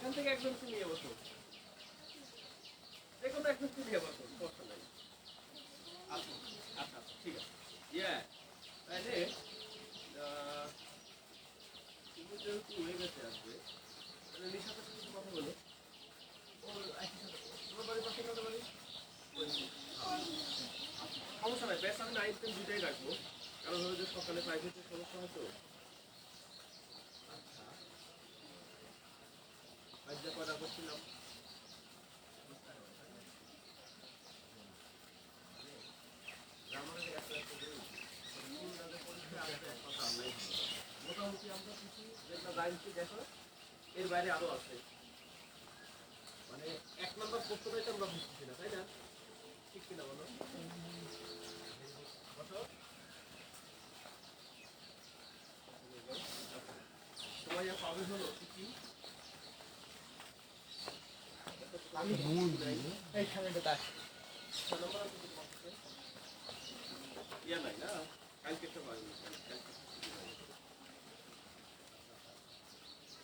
এখান থেকে একজনকে নিয়ে বসো, যে কোনো একজনকে নিয়ে বসো, সমস্যা নাই। আচ্ছা আচ্ছা আচ্ছা ঠিক আছে। ইয়ে তাহলে তুমি যেহেতু হয়ে গেছে আসবে, তাহলে নিশার সাথে কিছু কথা বলো। ওর একই সাথে তোমার বাড়ির পাশে কথা বলি। সমস্যা নাই, ব্যাস আমি 9, 10 দুইটাই রাখবো, কারণ হলো যে সকালে প্রাইভেটের সমস্যা হয়তো। আচ্ছা আজ কয়টা করছিলাম, মোটামুটি আমরা কিছু যেটা জানছি দেখো, এর বাইরে আরো আছে, মানে 1 নম্বর প্রশ্নটাই তো আমরা বুঝতেছি না, তাই না? ঠিক কিনা বলো? তোমার পাবে হলো কি আমি এইখানে দেখ ইয়া নাই না, কালকে তো পারবো,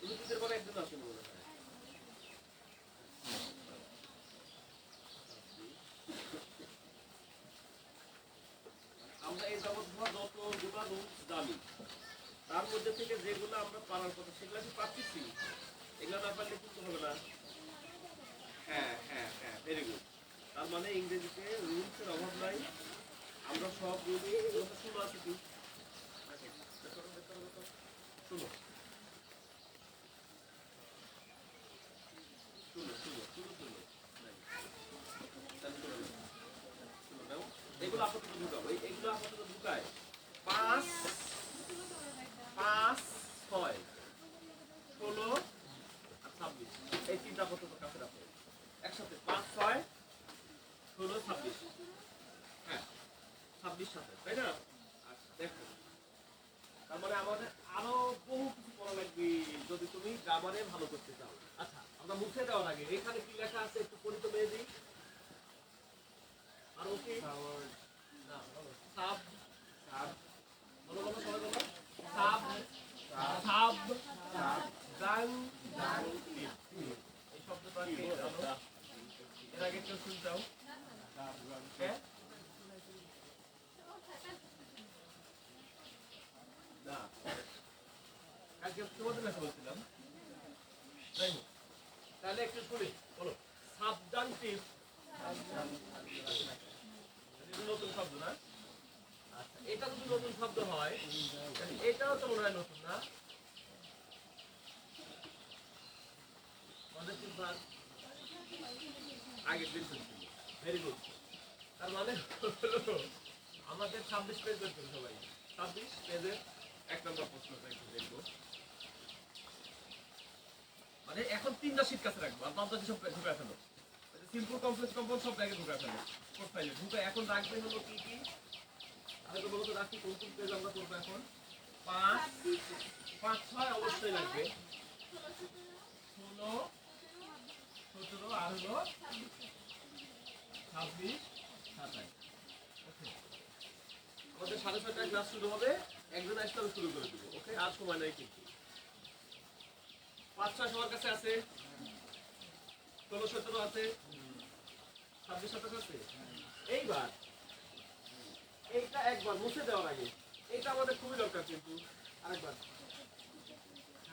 ইউটিউবের পরে একজন আসেন মনে হয়। আমরা এই যাবৎ যতগুলো রুলস জানি, তার মধ্যে থেকে যেগুলো আমরা পারার কথা সেগুলো কি পাচ্ছি, এগুলো না পারলে কিন্তু হবে না। হ্যাঁ হ্যাঁ হ্যাঁ, ভেরি গুড। তার মানে ইংরেজিতে রুলসের অভাব নাই, আমরা সব রুলস শুনো আছে কি শুনো শুনো শুনো শুনো শুনো এগুলো আপাতত ঢুকাবো, এগুলো আপাতত ঢুকায় 5, 5, 6, 16 আর 26, এই তিনটা আপাতত কাছে রাখো একসাথে। 5, 6, 16, 26, হ্যাঁ 26 সাথে, তাই না? আচ্ছা দেখো, তার মানে আমাদের আরো বহু কিছু পড়া লাগবে যদি তুমি গ্রামারে ভালো করতে চাও। আচ্ছা আমরা মুছে দেওয়ার আগে এখানে কি লেখা আছে একটু পড়ি তো মেয়ে দিই। আর ওকে না সাব সাব বলো বলো সবাই বলো, সাব সাব গাং গাং, এই শব্দটা কি জানো? এর আগে কেউ শুনতাম হ্যাঁ না, কালকে তোমাদের কাছে বলছিলাম, তাই না? তাহলে একটু শুনি বলো, সাবজাংটিভ নতুন শব্দ না? আচ্ছা এটা যদি নতুন শব্দ হয়, এটাও তো মনে হয় নতুন না? পজিটিভ ভার্ব আগের দিন শুনছিল, ভেরি গুড। তার মানে আমাদের 26 পেজ বের করুন সবাই, 26 পেজের 1 নম্বর প্রশ্নটা একটু দেখবো। মানে এখন 3টা শীট কাছে রাখবো, আর 5টা সব ঢুকায় ফেলো, সিম্পল কমপ্লেক্স কম্পাউন্ড সব জায়গায় ঢুকায় ফেলো, প্রোফাইলে ঢুকে এখন রাখবে হলো কি কি, আগে তো বলো তো রাখি কোন কোন পেজ আমরা করবো এখন। 5, 5, 6 অবশ্যই লাগবে, 16, 17 আর হলো 26, 27। ওকে আমাদের 6:30টায় ক্লাস শুরু হবে, একজন আসলে আমি শুরু করে দেবো। ওকে আর সময় নাই কিন্তু। 5, 6 সবার কাছে আছে, 16, 17 আছে, 26, 27 আছে। এইবার এইটা একবার মুছে দেওয়ার আগে এটা আমাদের খুবই দরকার কিন্তু আরেকবার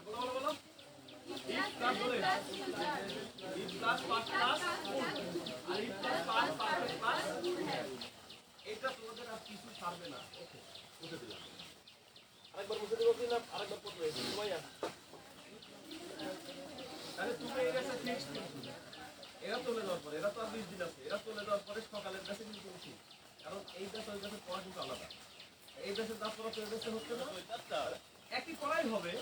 বলো বলো বলো, এটা তোমাদের আর কিছু ছাড়বে না। ওকে মুছে দিলাম, আরেকবার মুছে দেবো কি না আরেকবার করবে সময় আছে, তাহলে তুমি এই গেছে ফিক্স কিন্তু এরা চলে যাওয়ার পরে, এরা তো আর 20 দিন আছে, এরা চলে যাওয়ার পরে সকালের কাছে কিন্তু উচিত, কারণ এই দেশ ওই দেশের পড়া কিন্তু আলাদা, এই দেশে যা পড়া ওই দেশে হচ্ছে না, একই পড়াই হবে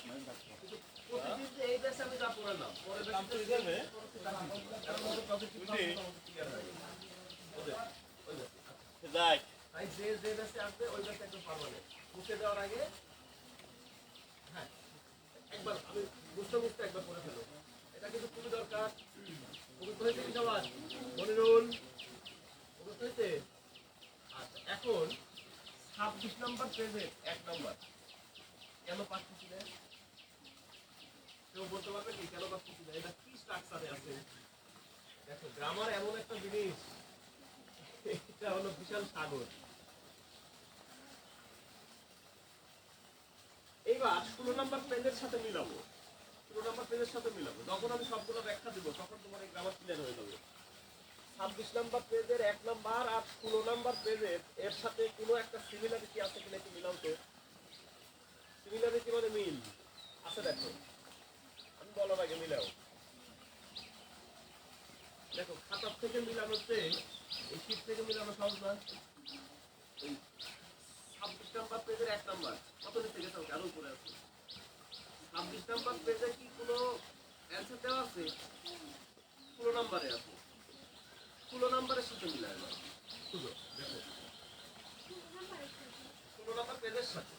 কিন্তু প্রতিদিন যে এই দেশে আমি যা পড়ালাম পরে তাই যে যে দেশে আসবে ওই দেশে একদম পারমানেন্ট মুছে দেওয়ার আগে হ্যাঁ একবার আমি বুঝতে বুঝতে একবার পড়ে ফেলো, এটা কিন্তু খুবই দরকার। মুখস্থ হয়েছে কি সবার? মনিরুল মুখস্থ হয়েছে? আচ্ছা এখন 26 নম্বর পেজে 1 নম্বর কেন পাচ্ছি না, কেউ বলতে পারবে কি কেন পাচ্ছি না? এটা 30 দেখো গ্রামার এমন একটা জিনিস, এটা হলো বিশাল সাগর। এইবার 16 নাম্বার পেজের সাথে মিলাবো, 16 নাম্বার পেজের সাথে মিলাবো। যখন আমি সবগুলো ব্যাখ্যা দিব তখন তোমার এই গ্রামার ক্লিয়ার হয়ে যাবে। 26 নাম্বার পেজের 1 নাম্বার আর 16 নাম্বার পেজের এর সাথে কোনো একটা সিমিলারিটি আছে কিনা একটু মিলাও তো। সিমিলারিটি মানে মিল আছে, দেখো আমি বলার আগে মিলাও। দেখো খাতার থেকে মিলানোতে এই শীট থেকে মিলানো সহজ না। এই 26 নাম্বার পেজের 1 নাম্বার কত নিচে গেছে, আরো উপরে আছে। 26 নাম্বার পেজে কি কোনো অ্যান্সার দেওয়া আছে? 16 নাম্বারে আছে, 16 নাম্বারের সাথে মিলায় না শুধু দেখো 16 নাম্বার পেজের সাথে।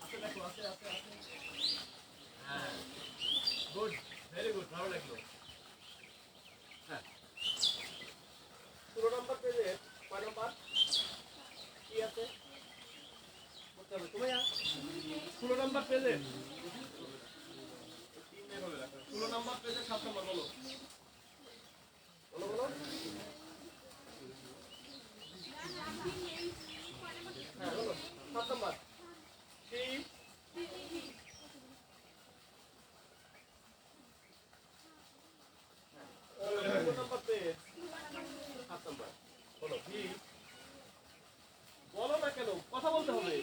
আছে দেখো, আছে আছে আছে। হ্যাঁ গুড, ভেরি গুড, ভালো লাগলো। হ্যাঁ 16 নাম্বার পেজের কয় নাম্বার কি আছে করতে হবে তুমি? 16 নাম্বার পেজের 16 নাম্বার পেজের 7 নাম্বার বলো বলো বলো। হ্যাঁ বলো 7 নাম্বার কি? 16 নাম্বার পেজ 7 নাম্বার বলো কি? বলো না কেন, কথা বলতে হবে।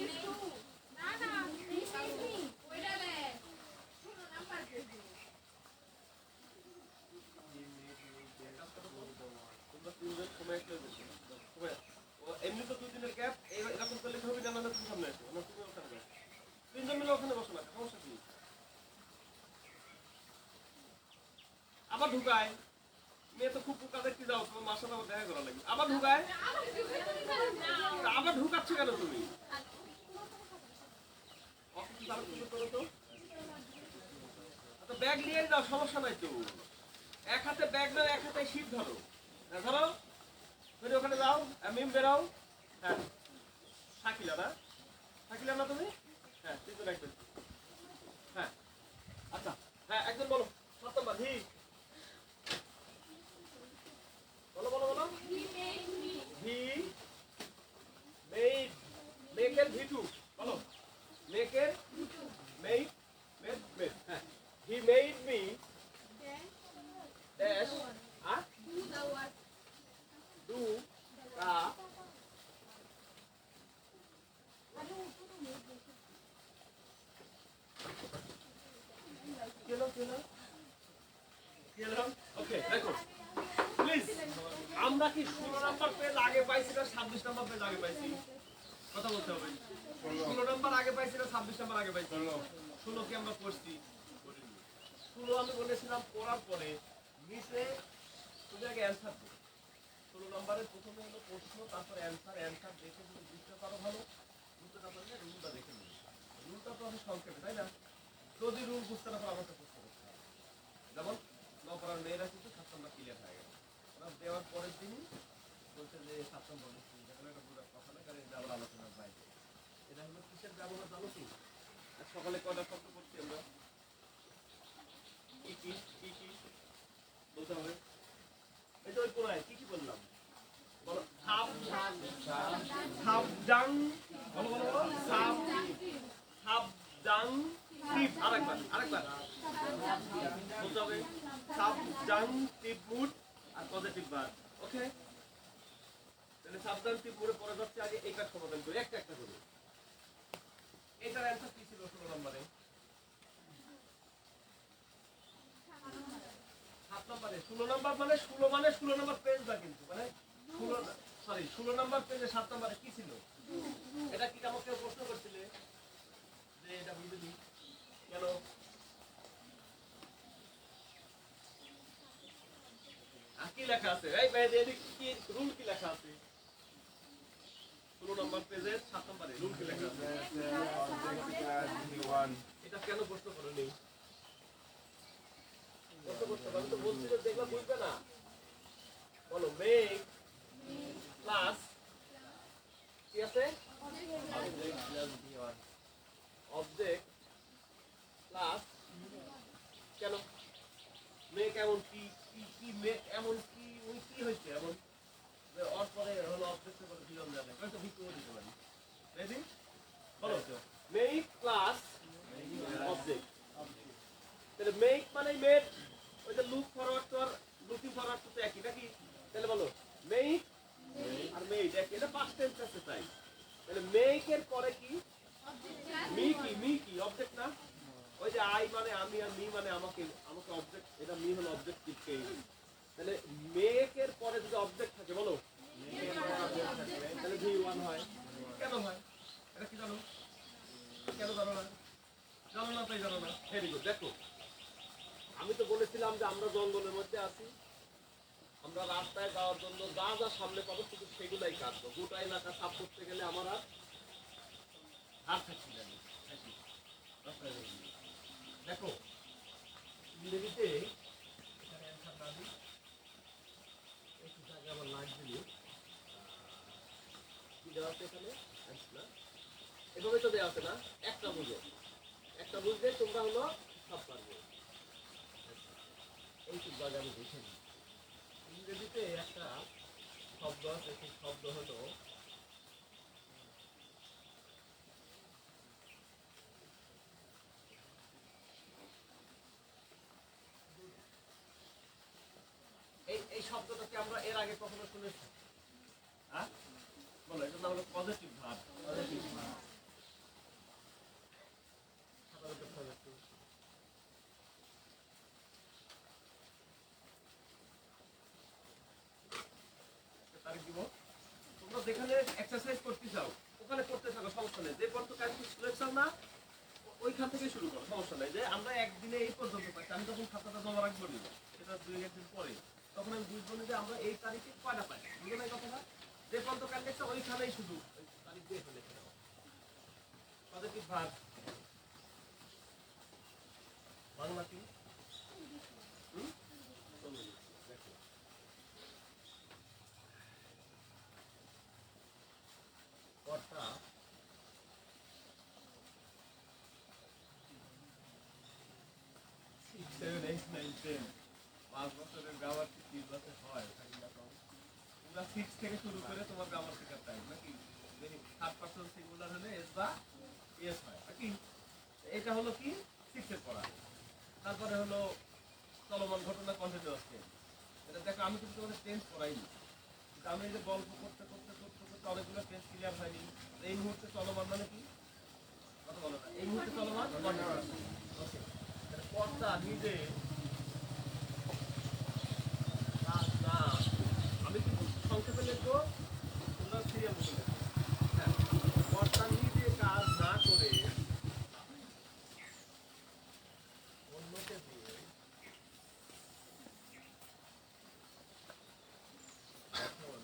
এমনি তো 2 দিনের গ্যাপ, এরকম করলে হবে না, মানে তুমি সামনে আসো, তুমি ওখানে বসো, 3 জন মিলে ওখানে বসো না, সমস্যা কি? আবার ঢুকায় মেয়ে তো খুব পোকা দেখতে যাও, তোমার মার সাথে আবার দেখা করা লাগবে। আবার ঢুকায়, আবার ঢুকাচ্ছ কেন তুমি? ব্যাগ নিয়ে যাও, সমস্যা নাই তো। এক হাতে ব্যাগ নাও, এক হাতে শীত ধরো, ধরো তুমি ওখানে যাও, মিম বেরাও। হ্যাঁ শাকিলা না, শাকিলা না তুমি? হ্যাঁ তুই তো রাখবে। হ্যাঁ আচ্ছা হ্যাঁ একজন বলো 7 নাম্বার হি বলো বলো বলো। হি মেড, মেকের ভিটু বলো, মেকের মেড মেড মেড। হ্যাঁ he made me dash do the okay দেখো প্লিজ, আমরা কি 16 নাম্বার পেজ আগে পাইছি না 26 নাম্বার পেজ আগে পাইছি? কথা বলতে হবে। 16 নাম্বার আগে পাইছি না 26 নাম্বার আগে পাইছি? 16 কি আমরা পড়ছি? 16 আমি বলেছিলাম পড়ার পরে নিচে তুমি আগে অ্যান্সার দিও। 16 নাম্বারের প্রথমে হলো প্রশ্ন, তারপর অ্যান্সার। অ্যান্সার দেখে যদি বুঝতে পারো ভালো, বুঝতে না পারলে রুলটা দেখে নিও। রুলটা তো আমি সংক্ষেপে, তাই না? যদি রুল বুঝতে না পারো আমাকে প্রশ্ন করতে হবে। যেমন নপড়ার মেয়েরা কিন্তু 7 নাম্বার ক্লিয়ার হয়ে গেল, ওরা দেওয়ার পরের দিনই বলছে যে 7 নাম্বার বুঝছি, যেখানে একটা পুরো কথা না, কারণ এটা আবার আলোচনার বাইরে। এটা হলো কিসের ব্যবহার জানো কি? আর সকালে কয়টা শব্দ করছি আমরা, কি কি কি কি বলতে হবে। এই তো ওই কোনায় কি কি বললাম বলো, সাপ সাবধান বলো বলো বলো, সাপ সাবধান টিপ, আরেকবার আরেকবার বলতে হবে, সাবধান টিপ মুড আর পজিটিভ বার। ওকে তাহলে সাবধান টিপ মুডে পড়ে যাচ্ছে, আগে এইটা সমাধান করি একটা একটা করে। এটার অ্যান্সার কি ছিল 16 নম্বরে? 7 নম্বরে 16 নাম্বার মানে 16 নাম্বার পেজ না কিন্তু, মানে 16 নাম্বার পেজে 7 নম্বরে কি ছিল? এটা কি আমাকে প্রশ্ন করছিলে যে এটা বুঝে দিই কেন? কি লেখা আছে এই ভাই, এদিক কি রুল কি লেখা আছে? 16 নাম্বার পেজের 7 নম্বরে রুল কি লেখা আছে? এটা কেন প্রশ্ন করনি? প্রশ্ন করতে পারো তো, বলছি যে দেখলে বুঝবে না। বলো মেক প্লাস কি আছে এটা পাস্ট টেন্স আছে তাই। তাহলে মেক এর পরে কি? মি কি অবজেক্ট না? ওই যে আই মানে আমি আর মি মানে আমাকে অবজেক্ট, এটা মি হলো অবজেক্টিভ কে। তাহলে মেক এর পরে যদি অবজেক্ট থাকে বলো, তাহলে ভি ওয়ান হয়। কেন হয় এটা কি জানো? কেন জানো না? জানো না তাই জানো না। Very good. দেখো আমি তো বলেছিলাম যে আমরা জঙ্গলের মধ্যে আছি, আমরা রাস্তায় যাওয়ার জন্য যা যা সামনে পাবো শুধু সেগুলাই কাটবো। গোটা এলাকা সাফ করতে গেলে আমার আর থাকছি না। দেখো ইংরেজিতে এখানে অ্যান্সার না দিই, একটু আগে আমার লাইট দিলি কি দেওয়া আছে এখানে অ্যান্সার এভাবে তো দেওয়া আছে না। একটা বুঝলে তোমরা হলো সব পারবে। এই কিন্তু আগে আমি দেখে নিই। ইংরেজিতে একটা শব্দ আছে, সেই শব্দ হলো এই শব্দটাকে আমরা এর আগে কখনো শুনেছি? হ্যাঁ বলো, এটার নাম হলো পজিটিভ ভার্ব। পজিটিভ ভার্ব তারিখ দিব। তোমরা যেখানে এক্সারসাইজ করতে চাও ওখানে করতে থাকো, সমস্যা নেই। যে পর্যন্ত কাজ শুনেছাও না ওইখান থেকে শুরু করো, সমস্যা নেই। যে আমরা একদিনে এই পর্যন্ত পাইছি, আমি যখন খাতাটা জমা রাখবো নিব সেটা 2-1 দিন পরে, তখন আমি বুঝবো না যে আমরা এই তারিখে কয়টা পাই। বুঝে নাই কথাটা? যে পর্যন্ত কাজ দেখছো ওইখানেই শুধু তারিখ দিয়ে ফেলে দাও। পজিটিভ ভার্ব বাংলা কি? কর্তা পাঁচ বছরের গ্রামার 30 বছর হয় তোমরা 6 থেকে শুরু করে তোমার গ্রামার শেখার টাইম নাকি? থার্ড পারসন সিঙ্গুলার হলে এস বা এস হয় নাকি? এটা হলো কি 6 এর পড়া। তারপরে হলো চলমান ঘটনা কন্টিনিউয়াস টেন্স। এটা দেখো আমি কিন্তু তোমাদের টেন্স পড়াইনি, কিন্তু আমি এই যে গল্প করতে করতে করতে করতে অনেকগুলো টেন্স ক্লিয়ার হয়নি। এই মুহূর্তে চলমান মানে কি? কথা বলো না। এই মুহূর্তে চলমান কন্টিনিউয়াস। ওকে, কর্তা নিজে না, আমি কি সংক্ষেপে লিখবো, তোমরা সিরিয়াল মতো লিখবো। হ্যাঁ, কর্তা নিজে কাজ না করে অন্যকে দিয়ে এখন কাজ করায়, তখন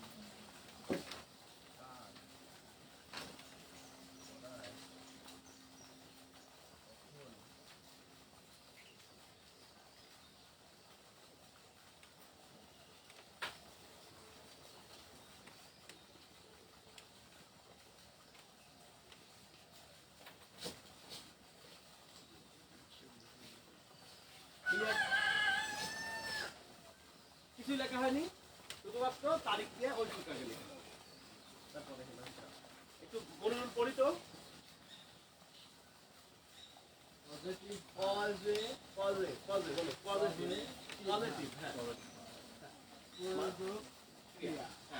কিছুই লেখা হয়নি, শুধুমাত্র তারিখ দিয়ে ওই সুতাকে লিখে দাও। তারপরে একটু বলুন পড়ি তো। পজিটিভ বলো, পজিটিভ হ্যাঁ।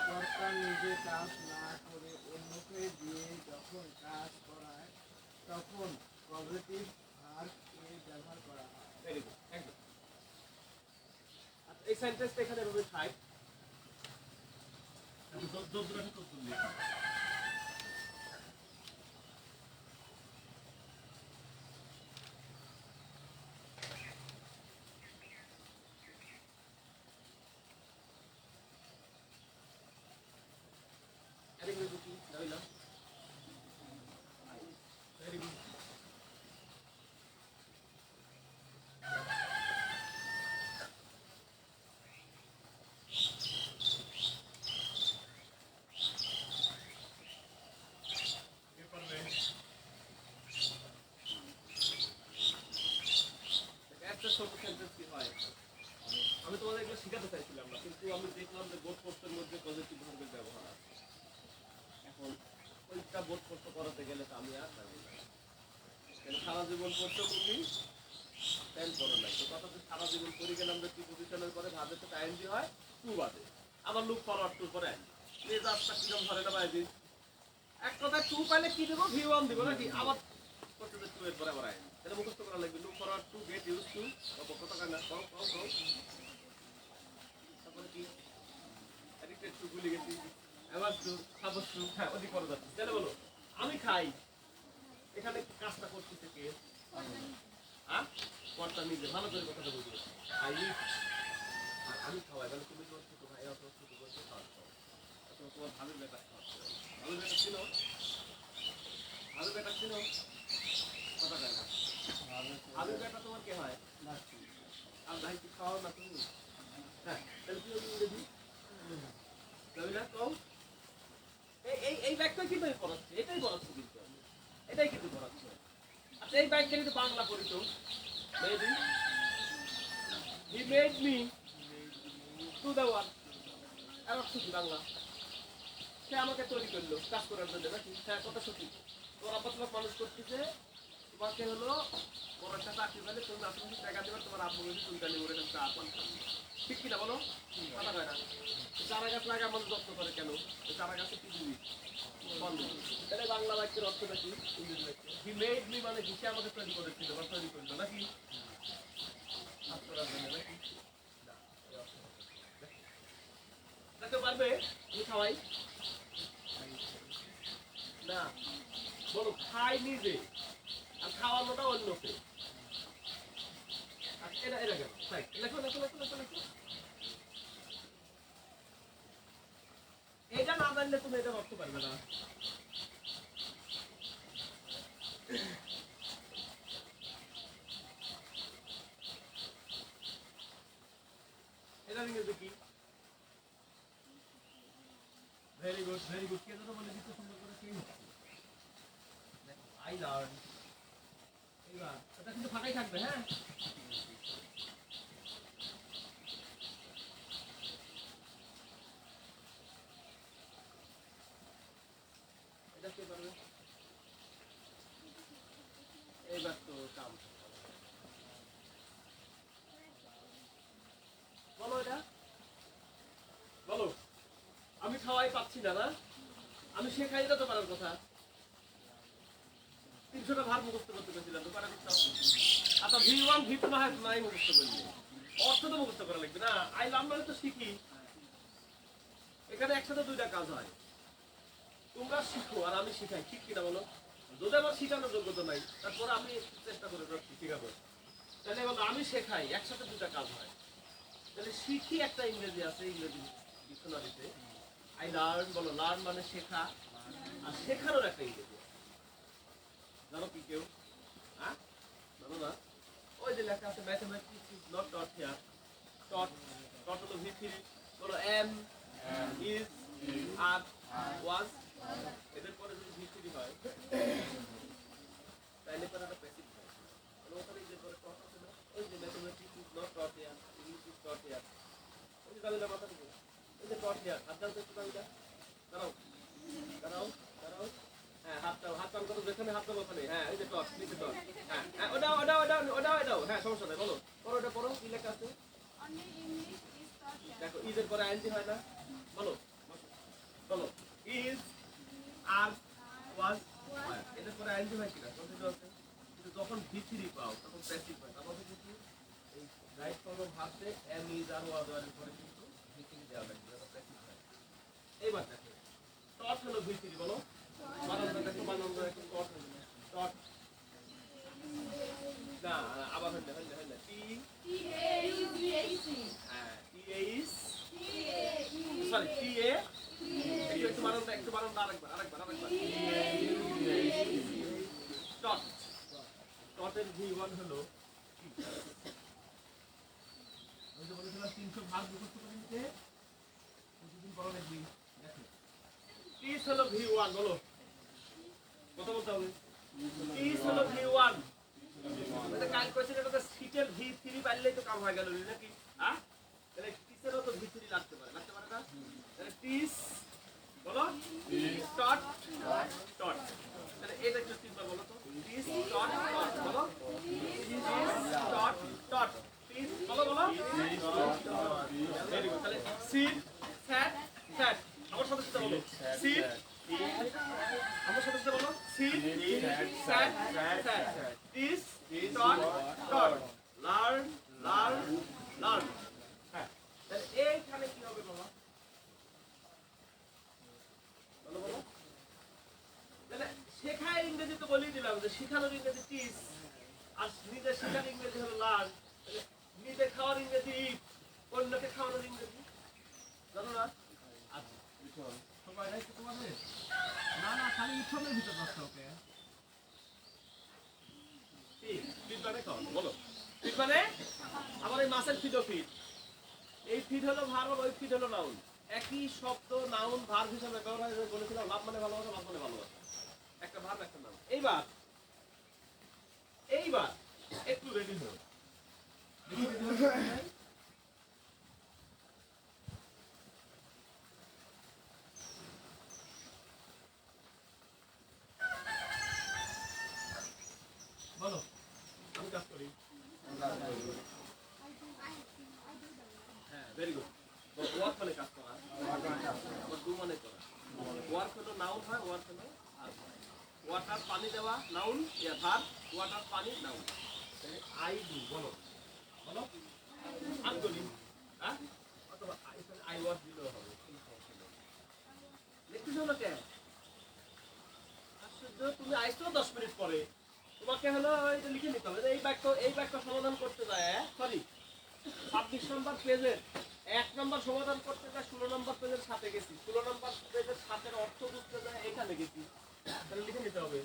কর্তা নিজে কাজ না করে অন্যকে দিয়ে যখন কাজ করায় তখন পজিটিভ ভার্ব এর ব্যবহার করা হয়। ভেরি গুড, একদম। এই সেন্টেন্সটা এখানে এভাবে থাক, যদ্দুরানি তদ্দুর লেখা। Very good, very good. একটা ছোট সেন্টেন্স কি হয়, আমি তোমাদের এগুলো শেখাতে চাইছিলাম না, কিন্তু আমি দেখলাম যে বোর্ড কোর্সের মধ্যে পজিটিভ ভার্বের ব্যবহার আছে। এখন ওইটা বোর্ড কোর্স করাতে গেলে তো আমি আর জানি না, সারা জীবন পড়ছো তুমি টেন করো নাই তো কথা, সারা জীবন করে গেলাম যে কি পজিশনের পরে ভাবে তো আইএনজি হয় টু বাদে, আবার লুক ফরওয়ার্ড টুর পরে আইএনজি। মেজাজটা কিরম ধরে না বাইজি এক কথায় 2 পাইলে কি দেব v1 দিব নাকি আবার করতে যে 2 এর বরাবর আয় তাহলে মুখস্থ করা লাগবে look forward to get used to কত কানা কও তারপরে কি addicted to ভুলে গেছি আবার to সাবস to হ্যাঁ ওদি করে যাচ্ছে তাহলে বলো আমি খাই এখানে কাজটা করতেছে কে হ্যাঁ কর্তা নিজে ভালো করে কথাটা বুঝবে আই আর আমি খাওয়াই তাহলে তুমি তোমার ছোট ভাই অথবা ছোট বলতে খাওয়াচ্ছ অথবা তোমার ভাবির বেটা খাওয়াচ্ছ ভাবির বেটা ছিল ভাবির বেটা ছিল কথা যায় না ভাবির বেটা তোমার কে হয় আর ভাই কি খাওয়াও না তুমি হ্যাঁ তাহলে কি ইংরেজি যাবি না কম এই ব্যাগটা কি তুমি পড়াচ্ছে এটাই পড়াচ্ছে কিন্তু এটাই কিন্তু পড়াচ্ছে আচ্ছা এই ব্যাগটা কিন্তু বাংলা করি তো maybe he made me to the world আর সত্যি বাংলা সে আমাকে তৈরি করলো কাজ করার জন্য নাকি হ্যাঁ কথা সত্যি তোমার আব্বা তোমাকে মানুষ করতেছে তোমাকে হলো বড় একটা চাকরি পেলে তুমি আশেপাশে টাকা দেবে তোমার আব্বু যদি চুলকানি করে চা পান ঠিক কিনা বলো কথা হয় না চারা গাছ লাগা আমাদের যত্ন করে কেন চারা গাছে পৃথিবী বন্ধ তাহলে বাংলা বাক্যের অর্থটা কি ইংরেজি বাক্য হি মেড মি মানে সে আমাকে তৈরি করেছিল বা তৈরি করলো নাকি কাজ করার জন্য নাকি দেখতে পারবে তুমি খাওয়াই না বলো খাই নিজে আর খাওয়ানোটা অন্যকে আর এটা এটা কেন তাই লেখো লেখো লেখো লেখো লেখো এটা না জানলে তুমি এটা ভাবতে পারবে না এটা ইংরেজি কি ভেরি গুড কে তো বলে দিতে সুন্দর করে কি দেখো আই লার্ন এইবার এটা কিন্তু ফাঁকাই থাকবে হ্যাঁ এটা কে পারবে এইবার তো কাম বলো এটা বলো আমি খাওয়াই পাচ্ছি না না আমি শেখাই তো পারার কথা 300টা ভার মুখস্থ করতে পেরেছিলাম তো পারা করতাম আচ্ছা v1 v2 না হয় নাই মুখস্থ করলি অর্থ তো মুখস্থ করা লাগবে না আই লার্ন মানে তো শিখি এখানে একসাথে দুইটা কাজ হয় তোমরা শিখো আর আমি শিখাই ঠিক কিনা বলো যদি আমার শিখানোর যোগ্যতা নাই তারপরে আমি চেষ্টা করে শিখাবো তাহলে বলো আমি শেখাই একসাথে দুইটা কাজ হয় তাহলে শিখি একটা ইংরেজি আছে ইংরেজি ডিকশনারিতে আই লার্ন বলো লার্ন মানে শেখা আর শেখানোর একটা ইংরেজি জানো কি কেউ হ্যাঁ জানো না ওই যে লেখা আছে mathematics is not taught here taught taught হলো ভি3 বলো এম ইজ আর ওয়াজ এদের পরে যদি ভি3 হয় তাহলে পরে একটা প্যাসিভ হয় তাহলে ওখানে যে পরে টট আছে না ওই যে mathematics is not taught here English is taught here ওই যে তাহলে মাথা থেকে ওই যে টট হিয়ার হাত দাও তো একটু তাহলে দাঁড়াও দাঁড়াও দাঁড়াও হ্যাঁ হাত টান করো যেখানে হাত দাও ওখানে হ্যাঁ এই যে টট নিচে টট হ্যাঁ হ্যাঁ ওটাও হ্যাঁ সমস্যা নাই বলো পড়ো ওটা পড়ো কি লেখা আছে দেখো ইজের পরে আইএনজি হয় না বলো বলো ইজ আর ওয়াজ এদের পরে আইএনজি হয় কিনা কন্টিনিউ আছে কিন্তু যখন v3 পাও তখন প্যাসিভ হয় তার মানে কিন্তু এই রাইট ফর্ম ভার্বে এম ইজ আর ওয়াজ এর পরে কিন্তু v3 দেওয়া লাগবে এটা প্যাসিভ হয় এইবার দেখো টট হলো v3 বলো বানানটা দেখো বানানটা একটু টট টট না আবার হইলে টি এ ইজ হ্যাঁ টি এ ইজ সরি টি এ একটু বানানটা আরেকবার টট টটের v1 হলো আমি তো বলেছিলাম 300 ভাগ মুখস্থ করে নিতে প্রতিদিন পড়া লাগবে দেখো টিস হলো v1 বলো কত বলতে হবে টিস হলো v1 এটা কাজ করছেন এটা তো সিটেল v3 পাইলেই তো কাম হয়ে গেল নাকি হ্যাঁ তাহলে টিসেরও তো v3 লাগতে পারে না তাহলে টিস বলো টট টট তাহলে এটা একটু তিনবার বলো তো টিস টট টট বলো টিস টট টট টিস বলো ভেরি গুড তাহলে সিট ফ্যাট ফ্যাট আমার সাথে This dot dot learn learn হ্যাঁ তাহলে এইখানে কি হবে বাবা বলো বলো তাহলে শেখায় ইংরেজি তো বলেই দিলাম যে শেখানোর ইংরেজি টিচ আর নিজে শেখার ইংরেজি হলো লার্ন তাহলে নিজে খাওয়ার ইংরেজি ইট অন্যকে খাওয়ানোর ইংরেজি জানো না আচ্ছা সবাই নাই তো তোমাদের না না খালি ইথনের ভিতর রাখতে ওকে ফিড মানে খাওয়ানো বলো ফিড মানে আমার এই মাছের ফিডও ফিড এই ফিড হলো ভার্ব ওই ফিড হলো নাউন একই শব্দ নাউন ভার্ব হিসেবে ব্যবহার হয় বলেছিলাম লাভ মানে ভালোবাসা লাভ মানে ভালোবাসা একটা ভার্ব একটা নাউন এইবার একটু রেডি হও বলো আমি কাজ করি হ্যাঁ ভেরি গুড ওয়ার্ক মানে কাজ করা আবার ডু মানে করা ওয়ার্ক হলো নাউন হয় ওয়ার্ক হলো ওয়াটার পানি দেওয়া নাউন ইয়া ভার্ব ওয়াটার পানি নাউন আই ডু বলো বলো আমি করি হ্যাঁ অথবা আই ওয়ার্ক দিলেও হবে লিখতেছ না কেন আশ্চর্য তুমি আইছো 10 মিনিট পরে তোমাকে হলো এটা লিখে নিতে হবে এই বাক্য সমাধান করতে যায় সরি 26 নম্বর পেজের 1 নম্বর সমাধান করতে যায় 16 নম্বর পেজের সাথে গেছি 16 নম্বর পেজের সাথের অর্থ বুঝতে যায় এখানে গেছি তাহলে লিখে নিতে হবে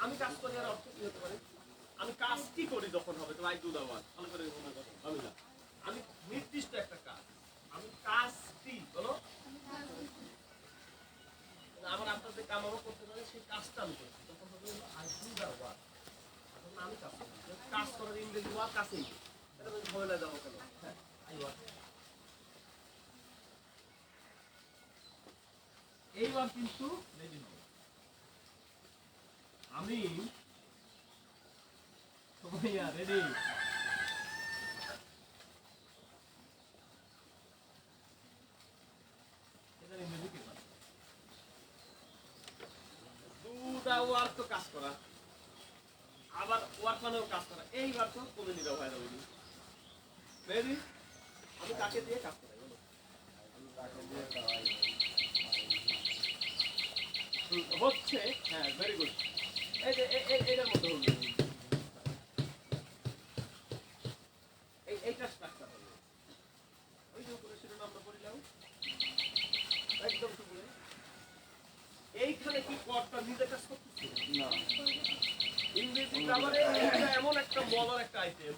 আমি কাজ করি আর অর্থ কি হতে পারে আমি কাজ কি করি যখন হবে তো আই ডু দা ওয়ার্ক ভালো করে মনে করো আমি নির্দিষ্ট একটা কাজ আমি কাজটি বলো আমার আপনার যে কাম আমরা করতে পারি সেই কাজটা আমি করছি তখন হবে আই ডু দা ওয়ার্ক এখন আমি কাজ করি কাজ করার ইংরেজি ওয়ার্ক আছেই এটা তুমি ভয় দাও কেন হ্যাঁ আই ওয়ার্ক এইবার কিন্তু রেডি হও আমি সবাই রেডি এটা ইংরেজি কি বলে দুটা ওয়ার্ক তো কাজ করা আবার ওয়ার্ক মানেও কাজ করা এইবার তো তুমি নিতে হয় রবি রেডি আমি কাকে দিয়ে কাজ করাই বলো হচ্ছে হ্যাঁ ভেরি গুড এই যে এইটার মধ্যে হলো এইটা স্ট্রাকচার হবে ওই যে উপরে শিরোনামটা পড়িলাম একদম উপরে এইখানে কি কর্তা নিজে কাজ করতেছে না ইংরেজি গ্রামারে এটা এমন একটা মজার একটা আইটেম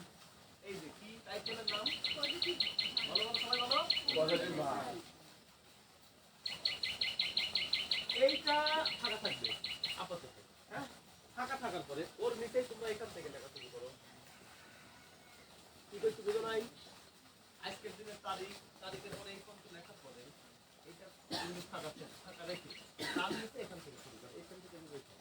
এই যে কি আইটেমের নাম পজিটিভ বলো বলো সবাই বলো পজিটিভ ভার্ব এইটা ফাঁকা থাকবে আপাতত হ্যাঁ ফাঁকা থাকার পরে ওর নিচেই তোমরা এখান থেকে লেখা শুরু করো কি কইছো বুঝো নাই আজকের দিনের তারিখের পরে এই পর্যন্ত লেখার পরে এইটা ফাঁকা রেখে তার নিচে এখান থেকে শুরু করো এখান থেকে আমি বলছি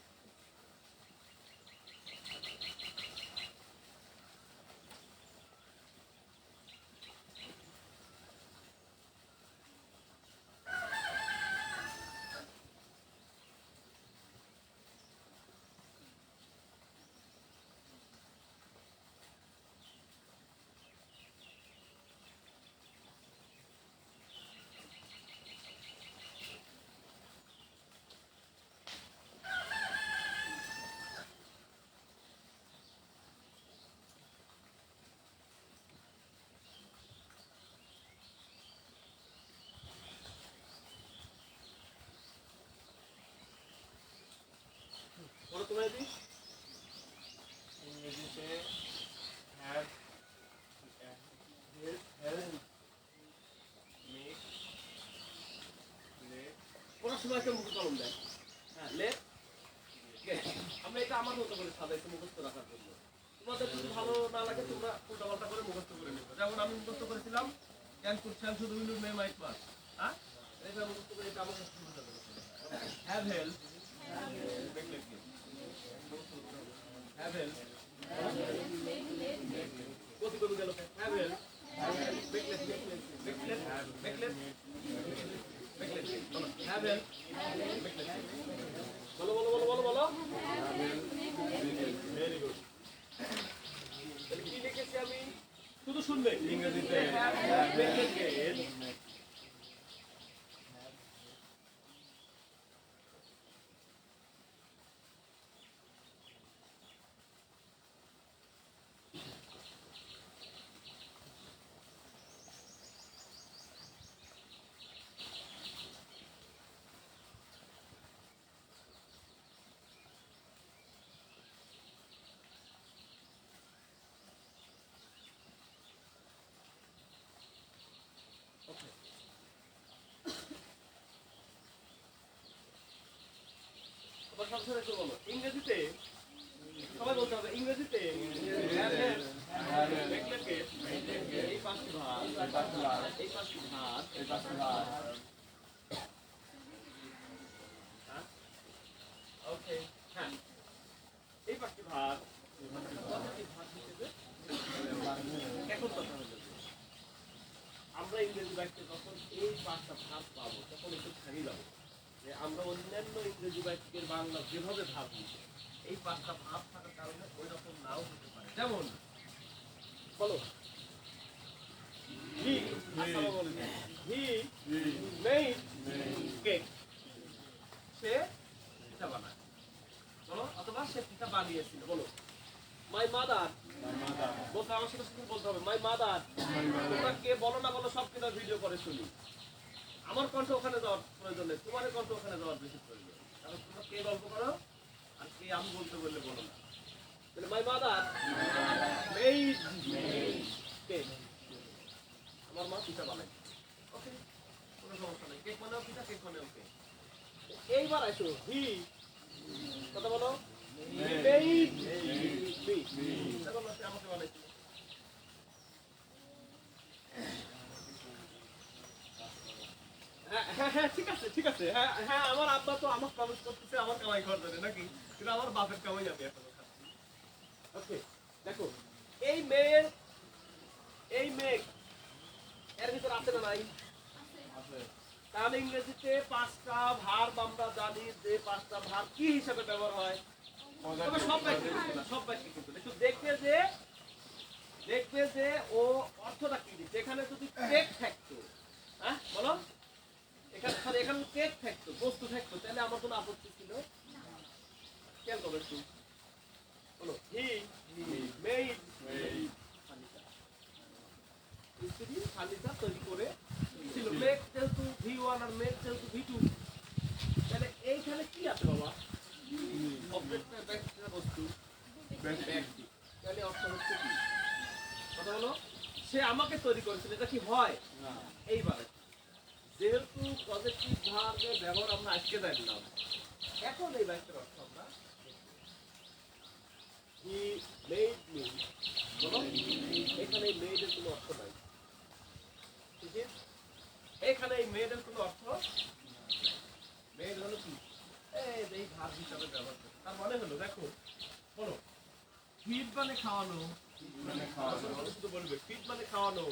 বলো তোমরা দি ইংরেজিতে হ্যাভ হেল্প মেক লেট ওরা সময় একটা মুখে কলম দেয় হ্যাঁ লেট আমরা এটা আমার মতো করে সাজাইছি মুখস্থ রাখার জন্য তোমাদের যদি ভালো না লাগে তোমরা উল্টাপাল্টা করে মুখস্থ করে নেবে যেমন আমি মুখস্থ করেছিলাম ক্যান কুড শ্যাল শুধু উইল মে মাইট পাস হ্যাঁ এটা মুখস্থ করে এটা আমার কাছে সুবিধা করে হ্যাভ হেল্প have help কত কত গেল have help make less have help make less বলো বলো বলো বলো বলো বলবে ইংরেজিতে have making আবার সবসময় একটু বলো ইংরেজিতে সবাই বলতে হবে ইংরেজিতে এই পাঁচটি ভাগ এই পাঁচটি ভাগ ওকে হ্যাঁ এই পাঁচটি ভাগ হিসেবে এখন কথা হলো আমরা ইংরেজি বাক্যে যখন এই পাঁচটা ভাগ পাবো তখন একটু থাকি যাবো যে আমরা অন্যান্য ইংরেজি বাক্যের বাংলা যেভাবে ভাবি এই পাঁচটা ভাব থাকার কারণে ওই রকম নাও হতে পারে যেমন বলো হি মেড কেক সে পিঠা বানায় বলো অথবা সে পিঠা বানিয়েছিল বলো মাই মাদার বলতে আমার সাথে সাথে বলতে হবে মাই মাদার তোমরা কে বলো না বলো সব কিনা ভিডিও করে শুনি আমার কণ্ঠ ওখানে যাওয়ার প্রয়োজন নেই তোমার কণ্ঠ ওখানে যাওয়ার বেশি প্রয়োজন কারণ তোমরা কে গল্প করো আর কে আমি বলতে বললে বলো না তাহলে মাই মাদার মেড কেক আমার মা পিঠা বানায় ওকে কোনো সমস্যা নেই কেক বানাও পিঠা কেক বানাও কেক এইবার আসো হি কথা বলো মেড মি আমাকে বানাইছিল হ্যাঁ ঠিক আছে ঠিক আছে হ্যাঁ হ্যাঁ আমার আব্বা তো আমার কামাই করতেছে আমার কামাই করতে নাকি কিন্তু আমার বাপের কামাই আমি এখনো খাচ্ছি ওকে দেখো এই মেয়ে এর ভিতরে আছে না নাই তাহলে ইংরেজিতে পাঁচটা ভার্ব আমরা জানি যে পাঁচটা ভার্ব কি হিসাবে ব্যবহার হয় তবে সব বাক্যে কিন্তু একটু দেখবে যে ও অর্থটা কি দিচ্ছে এখানে যদি কেক থাকতো হ্যাঁ বলো এখানে কেক থাকতো বস্তু থাকতো তাহলে আমার কোনো আপত্তি ছিল খেয়াল করবে একটু বলো হি মেড ফার্নিচার তৈরি করে ছিল মেক যেহেতু V1 আর মেক যেহেতু V2 তাহলে এইখানে কি আছে বাবা অবজেক্টের বস্তু ব্যক্তি তাহলে অর্থ হচ্ছে কি কথা বলো সে আমাকে তৈরি করেছিল এটা কি হয় না এইবারে যেহেতু পজিটিভ ভার্বের ব্যবহার আমরা আজকে জানলাম এখন এই বাক্যের অর্থ আমরা হি মেড মি বলো এখানে এই মেডের কোনো অর্থ নাই ঠিক আছে এখানে এই মেডের কোনো অর্থ মেড হলো কি এই ভার্ব হিসাবে ব্যবহার করে তার মানে হলো দেখো বলো ফিড মানে খাওয়ানো শুধু বলবে ফিড মানে খাওয়ানো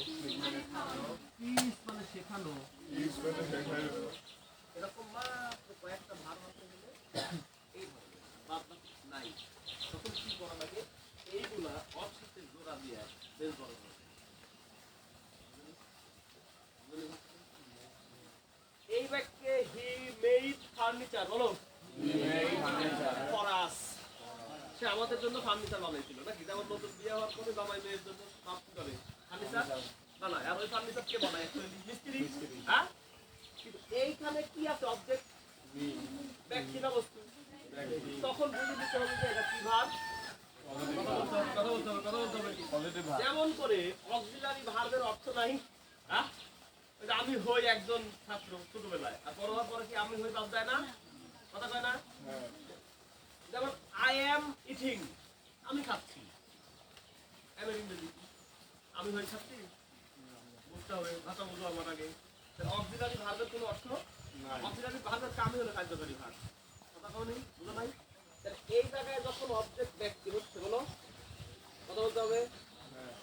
পিস মানে শেখানো এরকম মাত্র কয়েকটা ভার্ব আছে মিলে এই ভার্ব নাই তখন কি করা লাগে এইগুলা অর্থের জোড়া দিয়ে বের করা লাগে এই বাক্যে হি মেড ফার্নিচার বলো ফর আস সে আমাদের জন্য ফার্নিচার বানাইছিল নাকি যেমন নতুন বিয়ে হওয়ার পরে জামাই মেয়ের জন্য কি করে ফার্নিচার বানায় আর ওই ফার্নিচার কে বানায় মিস্ত্রি হ্যাঁ কিন্তু এইখানে কি আছে অবজেক্ট ব্যক্তি না বস্তু তখন বুঝে দিতে হবে যে এটা কি ভার্ব যেমন করে অক্সিলারি ভার্বের অর্থ নাই হ্যাঁ আমি হই একজন ছাত্র ছোটবেলায় আর বড় হওয়ার পরে কি আমি হই বাদ যায় না কথা কয় না যেমন আই এম ইটিং আমি খাচ্ছি আমি হই খাচ্ছি বুঝতে হবে ভাষা বুঝবো আমার আগে অক্সিলারি ভার্বের কোনো অর্থ অক্সিলারি ভার্বের কামই হলো কার্যকরী ভার্ব কথা কও নেই বুঝো নাই এই জায়গায় যখন অবজেক্ট ব্যক্তি হচ্ছে বলো কথা বলতে হবে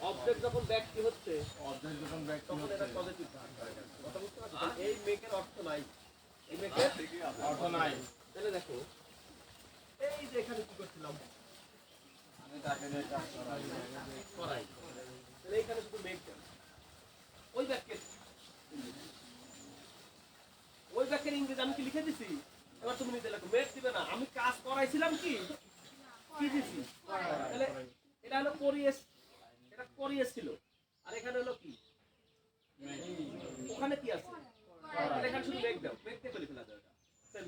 অবজেক্ট যখন ব্যক্তি হচ্ছে তখন এটা পজিটিভ ভার্ব কথা বুঝতে পারছো এই মেকের অর্থ নাই এই মেকের অর্থ নাই তাহলে দেখো এই যে এখানে কি করছিলাম আমি তাকে করাই তাহলে এইখানে শুধু মেক দেন ওই বাক্যের ইংরেজি আমি কি লিখে দিছি এবার তুমি নিজে লেখো মেক দিবে না আমি কাজ করাইছিলাম কি কি দিছি তাহলে এটা হলো করিয়েছিল আর এখানে হলো কি ওখানে কি আছে তাহলে এখানে শুধু মেক দাও মেক দিয়ে করে ফেলা দাও এটা সেম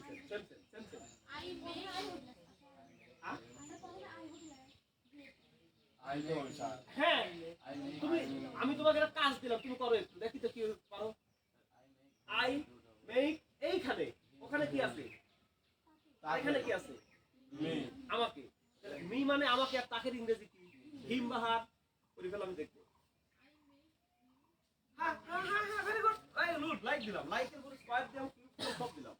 হ্যাঁ তুমি আমি তোমাকে একটা কাজ দিলাম তুমি করো একটু দেখি তো কি পারো আই মেক এইখানে ওখানে কি আছে এখানে কি আছে আমাকে মি মানে আমাকে আর তাকে ইংরেজি কি হিম বাহার করে ফেলাম দেখবো হ্যাঁ ভেরি গুড লাইক দিলাম লাইকের পুরো স্কয়ার দিলাম কিউব সব দিলাম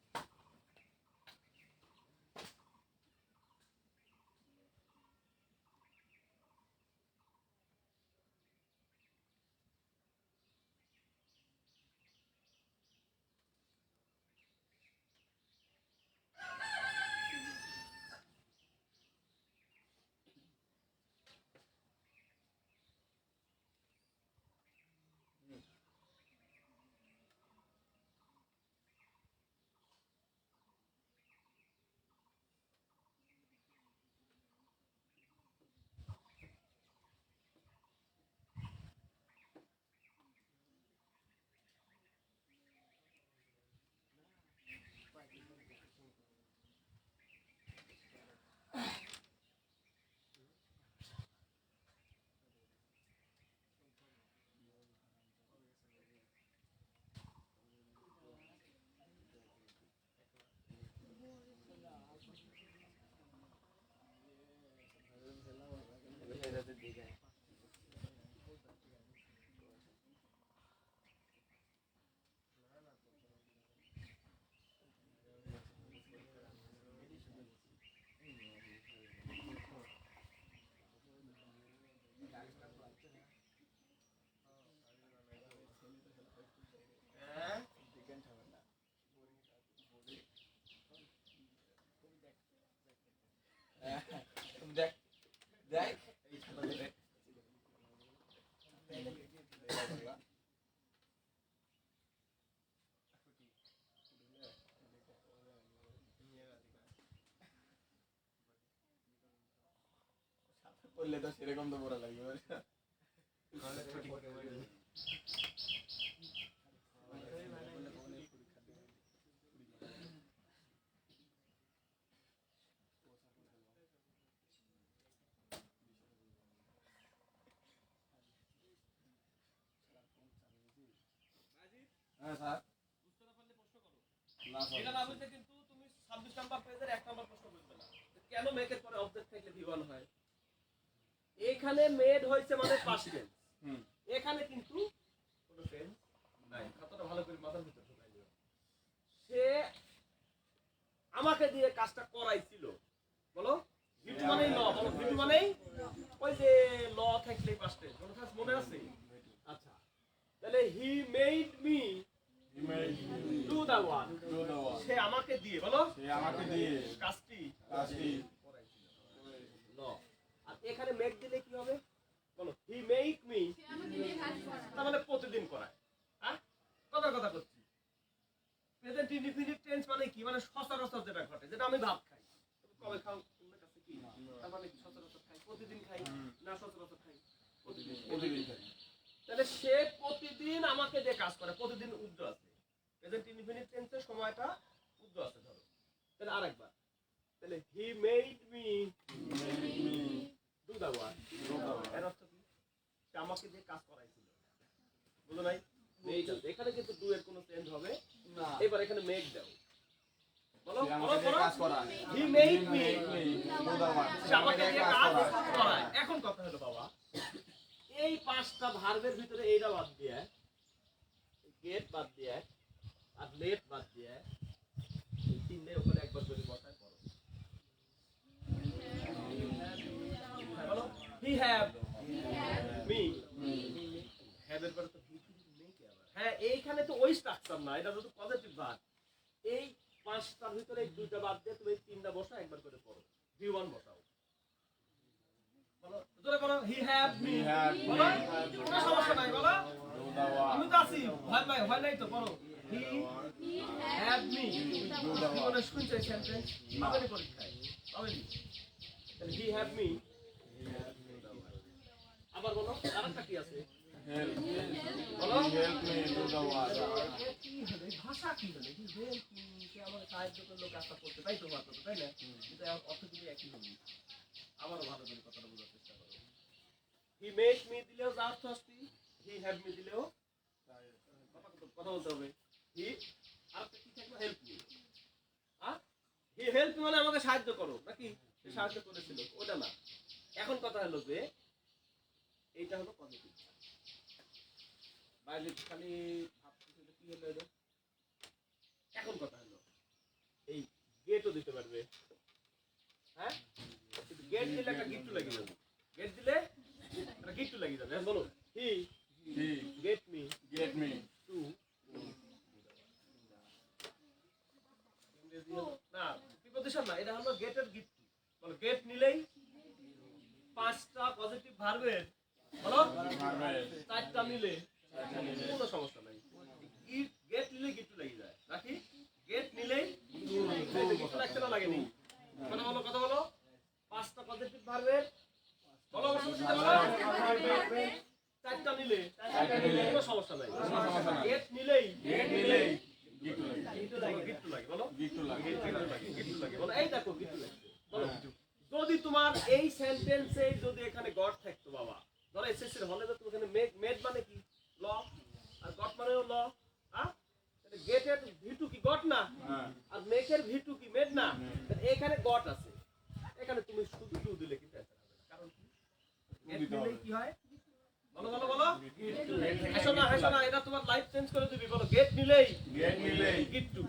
দেখ দেখ করলে তো সেরকম তো বড় লাগবে হ্যাঁ স্যার বুঝতে না পারলে প্রশ্ন করো না স্যার এটা না বুঝলে কিন্তু তুমি 26 নাম্বার পেজের 1 নাম্বার প্রশ্ন বুঝবে না কেন মেকের পরে অবজেক্ট থাকলে V1 হয় এখানে মেড হয়েছে মানে পাস্ট টেন্স এখানে কিন্তু কোনো টেন্স নাই কথাটা ভালো করে মাথার ভিতর ঢোকাই দিও সে আমাকে দিয়ে কাজটা করাইছিল বলো ভিটু মানেই ল বলো ভিটু মানেই ওই যে ল থাকলে পাস্ট টেন্স মনে আছে আচ্ছা তাহলে he made me do the work সে আমাকে দিয়ে বলো সে আমাকে দিয়ে কাজটি কাজটি ল আর এখানে মেক দিলে কি হবে বলো হি মেক মি তার মানে প্রতিদিন করায় হ্যাঁ কথা করছি প্রেজেন্ট ইনডিফিনিট টেন্স মানে কি মানে সচরাচর যেটা ঘটে যেটা আমি ভাত খাই কবে খাও তোমার কাছে কি তার মানে কি সচরাচর খাই প্রতিদিন খাই না সচরাচর খাই প্রতিদিন খাই তাহলে সে প্রতিদিন আমাকে দিয়ে কাজ করে প্রতিদিন উদ্য আছে প্রেজেন্ট ইনডিফিনিট টেন্সের সময়টা উদ্য আছে ধরো তাহলে আরেকবার তাহলে he made me do the work এর অর্থ কি সে আমাকে দিয়ে কাজ করাইছিল বুঝো নাই মেড আছে এখানে কিন্তু ডু এর কোনো চেঞ্জ হবে না এবার এখানে মেক দাও বলো সে আমাকে দিয়ে কাজ করায় হি মেড মি সে আমাকে দিয়ে কাজ করায় এখন কথা হলো বাবা এই পাঁচটা ভার্বের ভিতরে এইটা বাদ দিয়ে গেট বাদ দিয়ে আর লেট বাদ দিয়ে এই তিনটে ওখানে একবার করে বসায় পড়ো বলো হি হ্যাভ মি হ্যাভ এর পরে তো ভিটি নেই কি আবার হ্যাঁ এইখানে তো ওই স্ট্রাকচার না এটা শুধু পজিটিভ ভার্ব এই পাঁচটার ভিতরে এই দুইটা বাদ দিয়ে তুমি তিনটা বসাও একবার করে পড়ো V1 বসাও বলো বলো he have me He had বলো me. কোনো সমস্যা নাই বলো Do the work. আমি তো আছি ভয় নাই তো বলো হি হ্যাভ মি জীবনে শুনছে সেন্টেন্স পাবেনি পরীক্ষায় পাবেনি তাহলে হি হ্যাভ মি আবার বলো আরেকটা কি আছে Help. বলো He helped me do the work. কি হলো এই ভাষা কি হলো কি হেল্প মি কে আমাকে সাহায্য করলো কাজটা করতে তাই তো মাত্র তাই না কিন্তু অর্থ কিন্তু একই হবে আবারও ভালো করে কথাটা বোঝার চেষ্টা করো হি মেড মি দিলেও যা অর্থ আসবে হি হ্যাভ মি দিলেও কথা বলতে হবে হি আর কি থাকলো help me he help me মানে আমাকে সাহায্য করো নাকি সে সাহায্য করেছিল ওটা না এখন কথা হলো যে এইটা হলো পজিটিভ বাইরে খালি ভাবতেছিল কি হলো এটা এখন কথা হলো এই গেটও দিতে পারবে হ্যাঁ গেট দিলে একটা গিফট লাগিয়ে যাবে গেট দিলে একটা গিফট লাগিয়ে যাবে বলো he He get me get me. To না প্রিপজিশন না এটা হলো গেটের গিফট বলো গেট নিলেই পাঁচটা পজিটিভ ভার্বের বলো চারটা মিলে কোনো সমস্যা নাই গেট নিলে গিফট লাগিয়ে যায় নাকি গেট নিলেই গিফট লাগছে না লাগেনি কথা বলো পাঁচটা পজিটিভ ভার্বের বলো চারটা নিলে কোনো সমস্যা নাই গেট নিলেই Get me. গিফট লাগে বলো Get to like. গিফট লাগে বলো এই দেখো গিফট লাগছে বলো যদি তোমার এই সেন্টেন্সে যদি এখানে গড থাকতো বাবা ধরো এসএসসি হলে তো তুমি এখানে মেড মানে কি ল আর গড মানেও ল হ্যাঁ তাহলে গেটের ভিটু কি গড না আর মেকের ভিটু কি মেড না তাহলে এখানে গড আছে এখানে তুমি শুধু টু দিলে কি অ্যান্সার হবে না কারণ কি গেট দিলে কি হয় বলো হাসো না এটা তোমার লাইফ চেঞ্জ করে দিবি বলো গেট নিলেই Get me late. গিট টু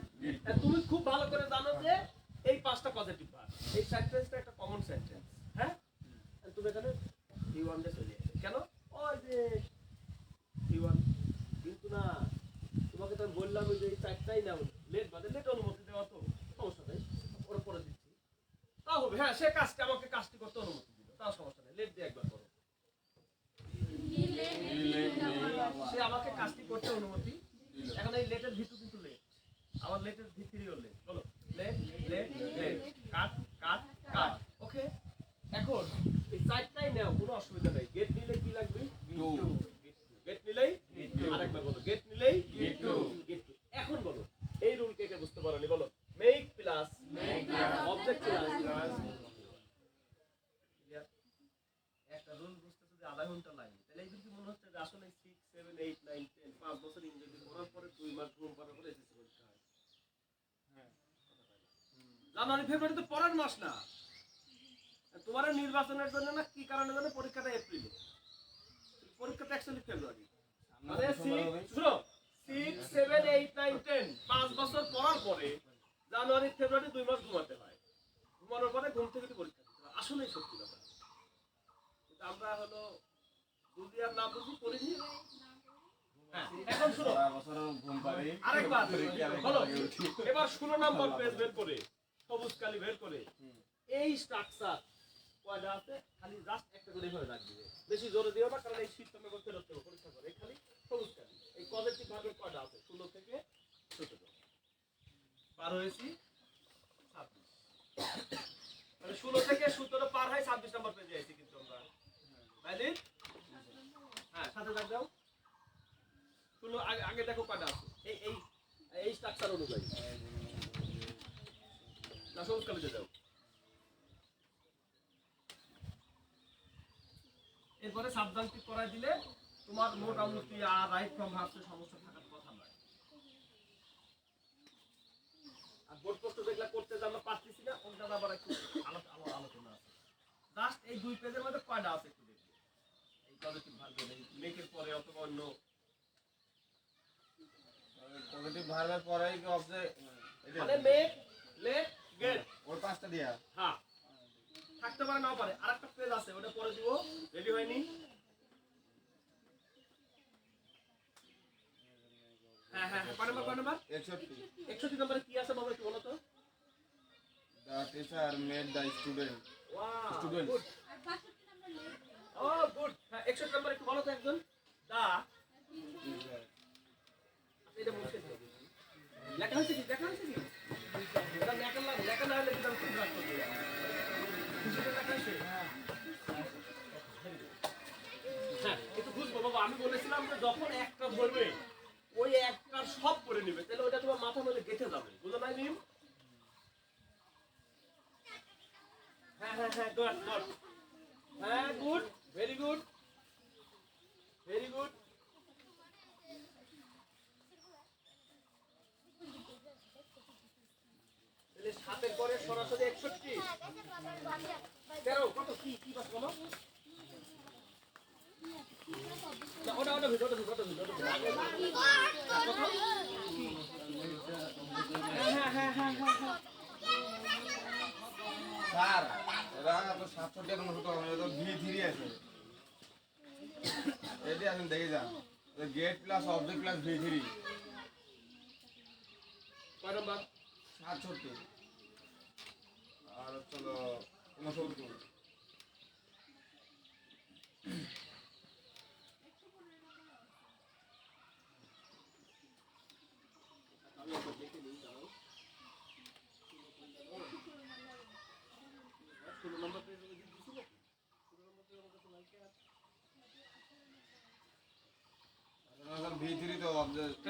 তুমি খুব ভালো করে জানো যে এই পাঁচটা পজিটিভ ভার্ব এই সেন্টেন্সটা একটা কমন সেন্টেন্স হ্যাঁ আর তুমি এখানে হি ওয়ান ডে চলে আসে কেন ওই যে হি ওয়ান কিন্তু না তোমাকে তো আমি বললাম যে এই চারটাই নাও লেট বাদে লেট অনুমতি দেওয়া তো সমস্যা নেই ওরা পরে দিচ্ছি তাও হবে হ্যাঁ সে কাজটা আমাকে কাজটি করতে অনুমতি দিল তাও সমস্যা নেই লেট দিয়ে একবার করো He let me. সে আমাকে কাজটি করতে অনুমতি এখন এই লেটের ভিতর কিন্তু লেট আমার লেটের ভিতরেও লেট বলো লেট লেট লেট কাট কাট কাট ওকে এখন এই চারটাই নাও কোনো অসুবিধা নেই গেট নিলে কি লাগবে Do. গেট নিলেই আরেকবার বলো গেট নিলেই গেট টু এখন বলো এই রুল কে কে বুঝতে পারোনি বলো মেক প্লাস অবজেক্ট প্লাস একটা রুল বুঝতে যদি আধা ঘন্টা লাগে তাহলে এই কিন্তু মনে হচ্ছে যে আসলে 6 7 8 9 10 5 বছর ইংরেজি পড়ার পরে 2 মাস ঘুম পাড়ার পরে এসএসসি পরীক্ষা হয় জানুয়ারি ফেব্রুয়ারি তো পরের মাস না তোমার নির্বাচনের জন্য না কি কারণে জানো পরীক্ষাটা এপ্রিলে পরীক্ষাটা অ্যাকচুয়ালি ফেব্রুয়ারি মানে 6 7 8 9 10 5 বছর পড়ার পরে জানুয়ারি ফেব্রুয়ারি 2 মাস ঘুমাতে হয় ঘুমানোর পরে ঘুম থেকে পরীক্ষা দিতে হয় আসলেই সত্যি কথা কিন্তু আমরা হলো বুঝি আর না বুঝি করিনি হ্যাঁ এখন শুনো সারা বছর ঘুম পারি। আরেকবার বলো আগে উঠি। এবার 16 নম্বর পেজ বের করে সবুজ কালি বের করে এই স্ট্রাকচার কয়টা আছে খালি জাস্ট একটা করে এভাবে রাখ দিবে বেশি জোরে দিও না কারণ এই শীট তুমি ফেরত দেবো পরীক্ষা করে খালি সবুজ কালি এই পজিটিভ ভাবে কয়টা আছে 16 থেকে 17 পার হয়েছি 26 মানে 16 থেকে 17 পার হয় 26 নম্বর পেজে আইছি কিন্তু আমরা তাইলে হ্যাঁ সাথে থাক দাও 16 আগে দেখো কয়টা আছে এই এই এই স্ট্রাকচার অনুযায়ী না সবুজ কালিতে যাও এরপরে সাবজেক্টিভ করাই দিলে তোমার মোটামুটি আর রাইট ফ্রম ভার্বসের সমস্যা থাকার কথা নয় আর বোর্ড প্রশ্ন যেগুলো করতে যে আমরা পারতেছি না ওটা আবার একটু আলোচনা আছে জাস্ট এই দুই পেজের মধ্যে কয়টা আছে একটু দেখি এই পজিটিভ ভার্ব এই মেকের পরে অথবা অন্য পজিটিভ ভার্বের পরেই কি অবজেক্ট মানে মেক লেট গেট ওর পাঁচটা দিয়া হ্যাঁ থাকতে পারে নাও পারে আরেকটা পেজ আছে ওটা পরে দিব রেডি হয়নি হ্যাঁ হ্যাঁ কয় নাম্বার 61 61 নম্বরে কি আছে বাবা একটু বলো তো The teacher made the student wow Students. Good oh good হ্যাঁ 61 নাম্বার একটু বলো তো একজন দা এটা মুছে দাও লেখা হয়েছে কি এটা লেখা না হলে কিন্তু খুব রাগ করতে খুশিতে লেখা হয়েছে হ্যাঁ একটু বুঝবো বাবা আমি বলেছিলাম যে যখন একটা ধরবে ওই একটা সব করে নেবে তাহলে ওটা তোমার মাথার মধ্যে গেঁথে যাবে বুঝো নাই নিম হ্যাঁ হ্যাঁ হ্যাঁ গুড গুড হ্যাঁ good very good very good তাহলে সাতের পরে সরাসরি 61 13 কত কি কি বাস বলো না ওটা ভিডিও হ্যাঁ হ্যাঁ হ্যাঁ হ্যাঁ হ্যাঁ স্যার এরা তো 67 এর মতো হবে তো V3 আছে এটি আপনি দেখে যান gate plus object plus V3 কয় নাম্বার 67 আর চলো 69 আমি একবার দেখে নিই দাঁড়াও 16 নাম্বার পেজ দিছি না 16 নাম্বার পেজ আমার কাছে লাইকে আছে V3 তো অবজেক্ট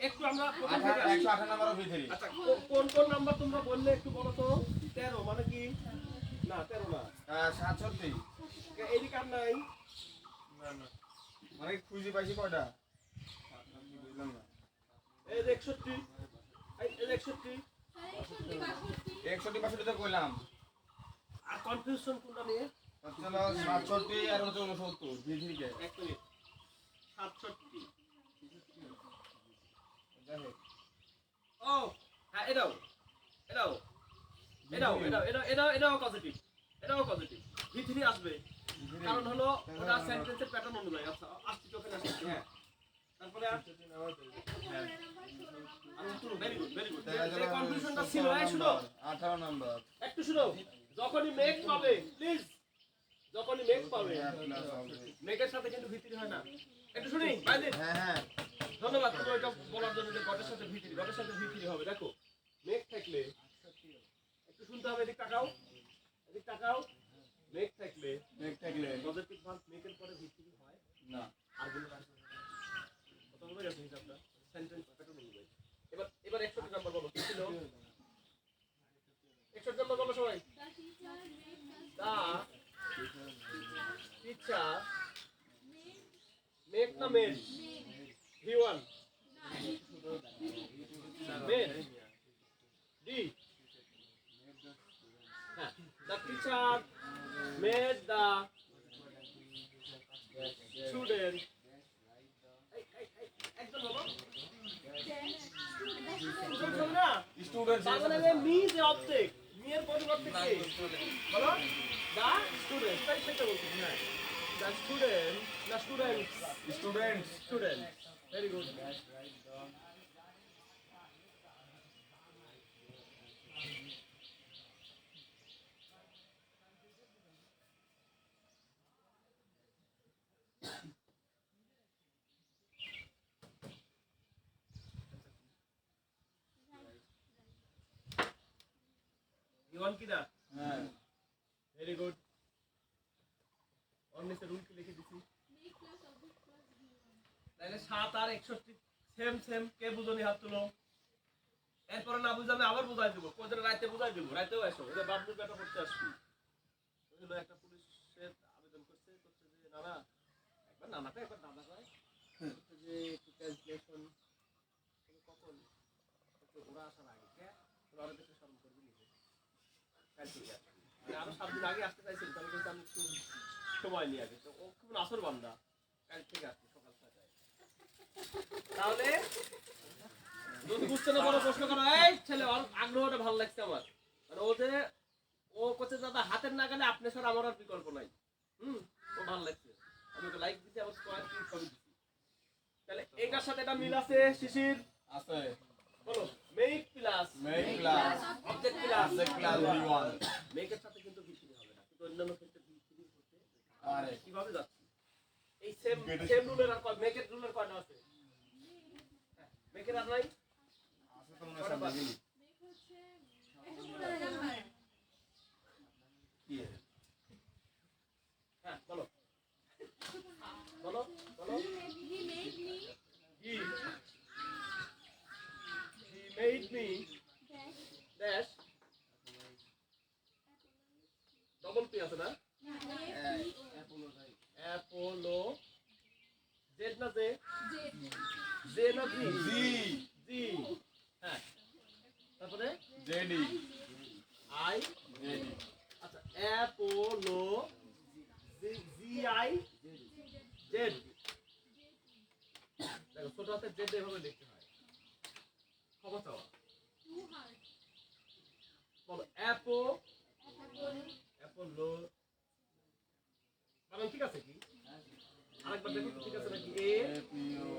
একটু আমরা প্রথম থেকে 158 নাম্বার V3 আচ্ছা কোন কোন নাম্বার তোমরা বললে একটু বলো তো 13 মানে কি না 13 না 67 এইদিকে আর নাই মানে খুঁজে পাইছি কয়টা বুঝলাম না এই যে 61 এই যে 61 61 তো কইলাম আর কনফিউশন কোনটা নিয়ে চলো 67 আর হচ্ছে 69 V3 কে এক মিনিট 67 দেখো ও হ্যাঁ এটাও পজিটিভ V3 আসবে কারণ হলো ওটা সেন্টেন্সের প্যাটার্ন অনুযায়ী আচ্ছা আসছে তো ওখানে আসছে হ্যাঁ তারপরে আর ভেরি গুড এই কনফিউশনটা ছিল এই শুনো 18 নাম্বার একটু শুনো যখনই মেক পাবে প্লিজ যখনই মেক পাবে মেকের সাথে কিন্তু V3 হয় না একটু শুনি বাইরে হ্যাঁ হ্যাঁ ধন্যবাদ তুমি এটা বলার জন্য যে গটের সাথে V3 হবে দেখো মেক থাকলে একটু শুনতে হবে এদিক তাকাও মেক থাকলে পজিটিভ ভার্ব মেকের পরে V3 হয় না আর গুলো কথা বলে গেছে হিসাবটা সেন্টেন্স প্যাটার্ন অনুযায়ী এবার 61 নাম্বার বলো কি ছিল 61 নাম্বার বলো সবাই দা টিচার মেক না made V1 made D the teacher made the student একদম বলো স্টুডেন্ট হবে না স্টুডেন্ট তাহলে মি যে অবজেক্ট মি এর পরিবর্তে কে বলো দা স্টুডেন্ট তাই সেটা বলছি হ্যাঁ দা স্টুডেন্ট না স্টুডেন্ট ভেরি গুড ইওয়ান কি না হ্যাঁ ভেরি গুড অন্যসে রুল কি লিখে দিছি তাহলে 7 আর 61 সেম কে বুঝনি হাত তুলো এরপর না বুঝলে আমি আবার বুঝাই দেব কোন রাতে বুঝাই দেব রাতেও আসো এটা বাবলু বেটা করতে আসবি ওই লোক একটা পুলিশের আবেদন করছে যে নানা একবার নানাকে একবার দাদা কয় যে একটু ক্যালকুলেশন কখন ওরা আসার আগে কে ওরা দেখে শরম করবি নিজে আরো 7 দিন আগে আসতে চাইছিল তাহলে কিন্তু আমি একটু সময় নিয়ে আগে তো ও খুব আসর বান্দা কাল থেকে আসছে সকাল 6টায় তাহলে যদি বুঝতে না পারো প্রশ্ন করো এই ছেলে ওর আগ্রহটা ভালো লাগছে আমার মানে ও কোচে দাদা হাতের না গেলে আপনি স্যার আমার আর বিকল্প নাই ও ভালো লাগছে আমি ওকে লাইক দিতে আবার স্কয়ার কি সবই দিছি তাহলে এটার সাথে এটা মিল আছে শিশির আছে বলো make plus object plus V1 মেকের সাথে কিন্তু V3 হবে না কিন্তু অন্যান্য ক্ষেত্রে V3 হতে আরে কিভাবে যাচ্ছি এই সেম রুলের আর কয় মেকের রুলের কয়টা আছে মেকের আর নাই আছে তো মনে হয় দেখি কি হ্যাঁ বলো বলো বলো he made me dash double p আছে না অ্যাপোলো জেড না জে জে না জি জি জি হ্যাঁ তারপরে জেডি আই জেডি আচ্ছা অ্যাপোলো জি আই জেড দেখো ছোট হাতে জেড এভাবে লিখতে হয় ক্ষমা চাওয়া বলো অ্যাপোলো বানান ঠিক আছে কি আরেকবার দেখো তো ঠিক আছে নাকি এ এপিও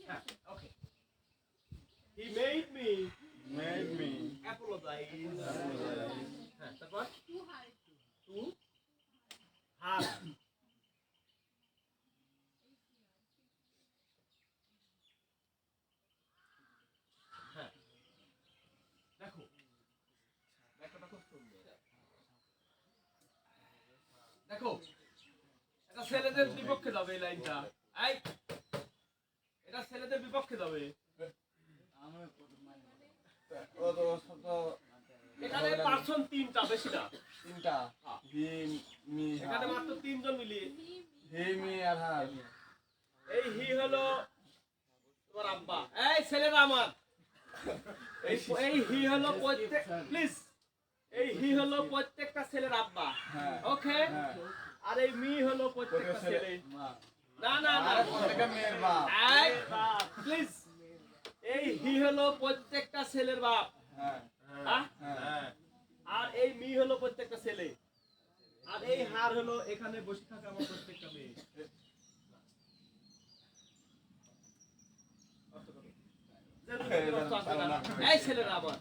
হ্যাঁ ওকে he made me made me apologize হ্যাঁ তারপর to have হ্যাঁ দেখো ব্যাখ্যাটা খুব সুন্দর দেখো এটা ছেলেদের বিপক্ষে যাবে এই লাইনটা এই এটা ছেলেদের বিপক্ষে যাবে ও তো সব তো এখানে পার্সন তিনটা বেশি না তিনটা হি মি এখানে মাত্র তিনজন মিলিয়ে হি মি আর হার এই হি হলো তোমার আব্বা এই ছেলেরা আমার এই হি হলো প্রত্যেক প্লিজ এই হি হলো প্রত্যেকটা ছেলের আব্বা হ্যাঁ ওকে হ্যাঁ আর এই মি হলো প্রত্যেকটা ছেলে না না না আরে প্রত্যেকটা মেয়ের বাপ এই প্লিজ এই হি হলো প্রত্যেকটা ছেলের বাপ হ্যাঁ হ্যাঁ হ্যাঁ আর এই মি হলো প্রত্যেকটা ছেলে আর এই হার হলো এখানে বসে থাকা আমার প্রত্যেকটা মেয়ে এই ছেলেরা আবার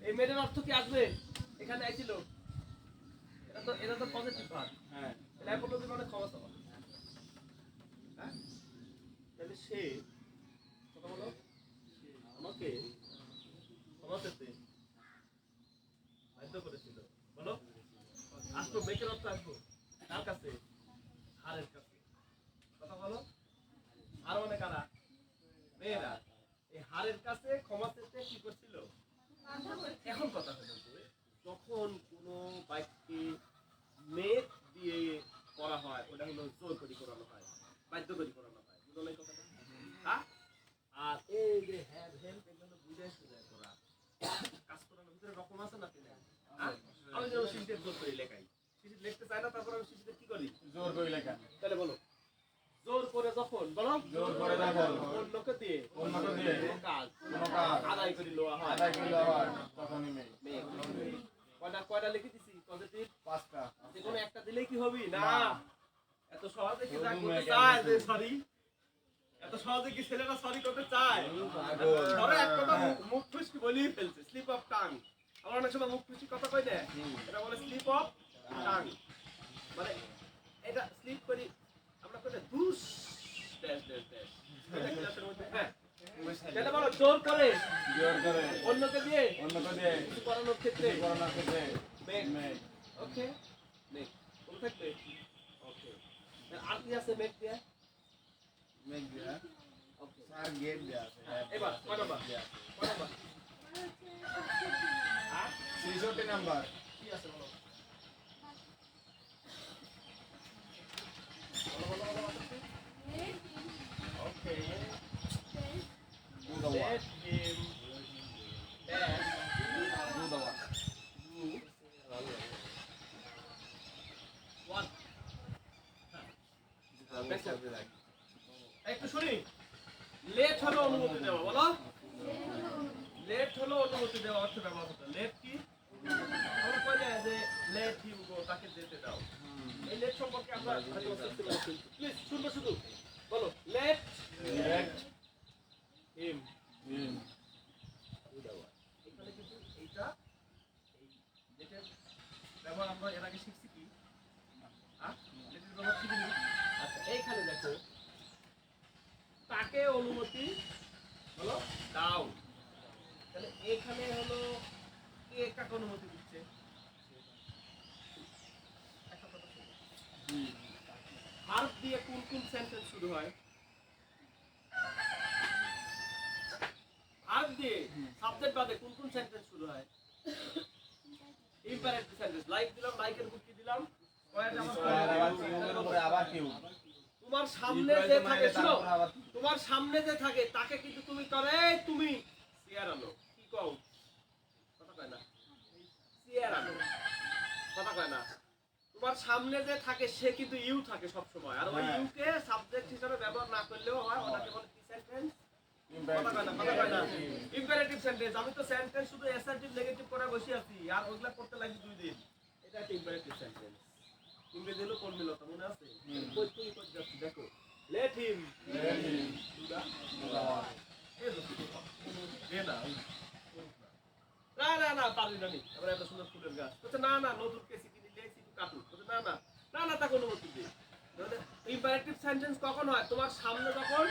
এই মেয়েদের অর্থ কি আসবে এখানে আইছিল এটা তো পজিটিভ ভার্ব হ্যাঁ অ্যাপোলজি মানে ক্ষমা চাওয়া হ্যাঁ তাহলে সে কথা বলো আমাকে ক্ষমা পেতে বাধ্য করেছিল বলো আসবো মেকের অর্থ আসবো কার কাছে হারের কাছে কথা বলো আর মানে কারা মেয়েরা এই হারের কাছে ক্ষমা পেতে কি করছিল এখন কথা হলো যে যখন কোনো বাইককে মেদ দিয়ে করা হয় ওটা হলো জোর করে করানো হয় বাধ্য করে করানো হয় বুঝলো এই কথাটা হ্যাঁ আর এই যে হেল্প এগুলো বুঝে সুঝায় করা কাজ করানোর ভিতরে রকম আছে না কিনা হ্যাঁ? আমি যেন শিশুদের জোর করে লেখাই শিশু লিখতে চাই না তারপর আমি শিশুদের কি করি জোর করে লেখা তাহলে বলো জোর করে যখন বলো জোর করে যখন অন্যকে দিয়ে অন্যকে দিয়ে কোনো কাজ কোনো কাজ আদায় করে লওয়া হয় আদায় করলে আবার তখনই মেয়ে মেয়ে কয়টা লিখে দিছি পজিটিভ পাঁচটা যে কোনো একটা দিলেই কি হবে না না। এত সহজে কি শুধু যা করতে মেয়েকে চায় আমি যে সরি এত সহজে কি ছেলেরা সরি করতে চায় পাগল। ধরো এক কথা হ্যাঁ। মুখ ফুসকি বলেই ফেলছে স্লিপ অফ টাং আমরা অনেক সময় মুখ ফুসকি কথা কই না এটা বলে স্লিপ অফ টাং মানে এটা স্লিপ করি আমরা কই না দুস ড্যাশ ড্যাশ ড্যাশ এটা ক্লাসের মধ্যে হ্যাঁ তাহলে বলো জোর করে জোর করে অন্যকে দিয়ে অন্যকে দিয়ে কিছু করানোর ক্ষেত্রে করোনার ক্ষেত্রে মেক মেয়ে ওকে মেক কোন থাকবে ওকে আর কি আছে মেক দিয়া মেঘ দেয়া ওকে স্যার গেট দেয়া আছে এবার কয় নাম্বার কয় নাম্বার হ্যাঁ 66 নাম্বার কি আছে বলো বলো বলো বলো ওকে Dudhwa let him dash Dudhwa you what একটু শুনি লেট হলো অনুমতি দেওয়া বলো লেট হলো অনুমতি দেওয়া অর্থ ব্যবহার করতে লেট কি আমরা কইলে যে লেট হিম গো তাকে যেতে দাও এই লেট সম্পর্কে আমরা প্লিজ শুনবো শুধু বলো লেট লেট হিম হিম এখানে কিন্তু এইটা এই লেটের ব্যবহার আমরা এর আগে শিখছি কি? লেট ইট ব্যবহার শিখিনি। আচ্ছা এইখানে দেখো তাকে অনুমতি হলো দাও। তাহলে এখানে হলো কে কাকে অনুমতি দিচ্ছে? একটা কথা শোনো। ভার্ব দিয়ে কোন কোন সেন্টেন্স শুরু হয়? ভার্ব দিয়ে সাবজেক্ট বাদে কোন কোন সেন্টেন্স শুরু হয়? Imperative sentence. লাইক দিলাম, লাইকের বুক কি দিলাম? পয়েন্ট আবার কেউ তোমার সামনে যে থাকে শুনো, তোমার সামনে যে থাকে তাকে কিন্তু তুমি করে তুমি চেয়ার আনো। কি কও? কথা কয় না। চেয়ার আনো। কথা কয় না। তোমার সামনে যে থাকে সে কিন্তু ইউ থাকে সব সময়। আর ওই ইউ কে সাবজেক্ট হিসেবে ব্যবহার না করলেও হয়। ওটাকে বলে কি সেন্টেন্স? কথা কয় না, কথা কয় না। Imperative sentence. আমি তো সেন্টেন্স শুধু অ্যাসার্টিভ নেগেটিভ করে বসে আছি আর ওগুলা করতে লাগি 2 দিন। এটা একটা ইম্পারেটিভ সেন্টেন্স। ইংরেজি হলো কর্মীলতা মনে আছে? কই তুই কই যাচ্ছিস দেখো। লেট হিম ডু দা না না না পারবি না নি আমরা এত সুন্দর ফুলের গাছ বলছে না না নতুন কেসি কিনে লেছি তুই কাটু বলছে না না না না তা কোনো অনুমতি দে ইম্পারেটিভ সেন্টেন্স কখন হয় তোমার সামনে যখন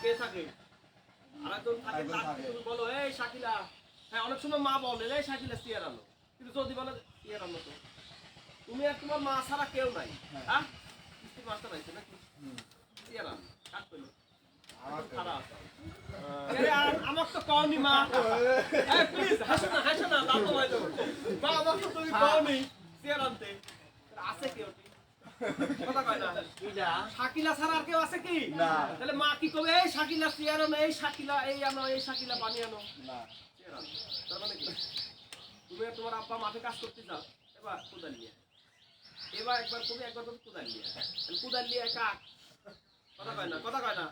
কে থাকে আরেকজন থাকে তাকে তুমি বলো এই শাকিলা হ্যাঁ অনেক সময় মা বলে এই শাকিলা চেয়ার আনো কিন্তু যদি বলে চেয়ার আনো তো তুমি আর তোমার মা ছাড়া কেউ নাই হ্যাঁ স্ত্রী মাস্টার আইছে নাকি চেয়ার আনো কাট পেলো খারাপ আমার তো কওনি মা প্লিজ হাসো না দাঁত ভাই দেবো মা আমার তো তুমি কওনি চেয়ার আনতে আছে কেউ কথা কয় না শাকিলা ছাড়া আর কেউ আছে কি না তাহলে মা কি করবে এই শাকিলা চেয়ার আনো এই শাকিলা এই আনো এই শাকিলা পানি আনো না চেয়ার আনো তার মানে কি তুমি তোমার আব্বা মাঠে কাজ করতে যাও এবার কোদাল নিয়ে এবার একবার তুমি একবার তুমি কোদাল নিয়ে কোদাল নিয়ে কাক কথা কয় না কথা কয় না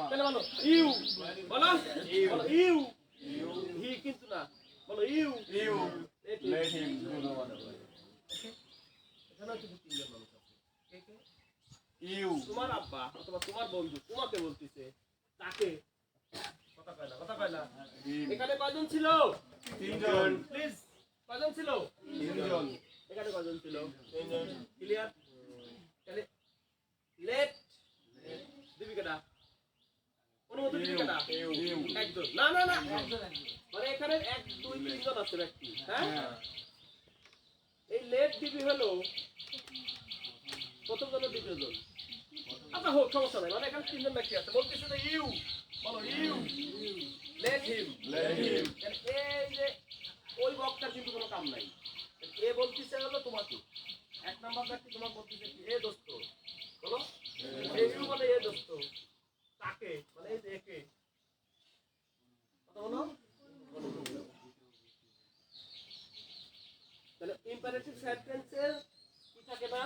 তাহলে বলো ইউ বলো ইউ হি কিন্তু না বলো ইউ লেট হিম ডু এখানে কিন্তু তিনজন মানুষ আছে কে কে ইউ তোমার আব্বা অথবা তোমার বন্ধু তোমাকে বলতিছে তাকে কথা কয় না এখানে কয়জন ছিল তিনজন প্লিজ কয়জন ছিল তিনজন এখানে কয়জন ছিল তিনজন ক্লিয়ার তাহলে লেট দিবিকাটা অনুমতি দিবিকাটা একজন না না না মানে এখানে 1 2 3 জন আছে ব্যক্তি হ্যাঁ এই লেট দিবি হলো প্রথম জন দ্বিতীয় জন আচ্ছা হোক সমস্যা নাই মানে এখানে 3 জন ব্যক্তি আছে বলতেছে যে ইউ বলো ইউ লেট হিম এই যে ওই বক্তার কিন্তু কোনো কাম নাই এ বলতেছে হলো তোমাকে এক নাম্বার ব্যক্তি তোমার বলতেছে এ দোস্ত বলো এই ইউ মানে এ দোস্ত তাকে মানে এই যে একে কথা বলো তাহলে ইম্পারেটিভ সেন্টেন্সের কি থাকে না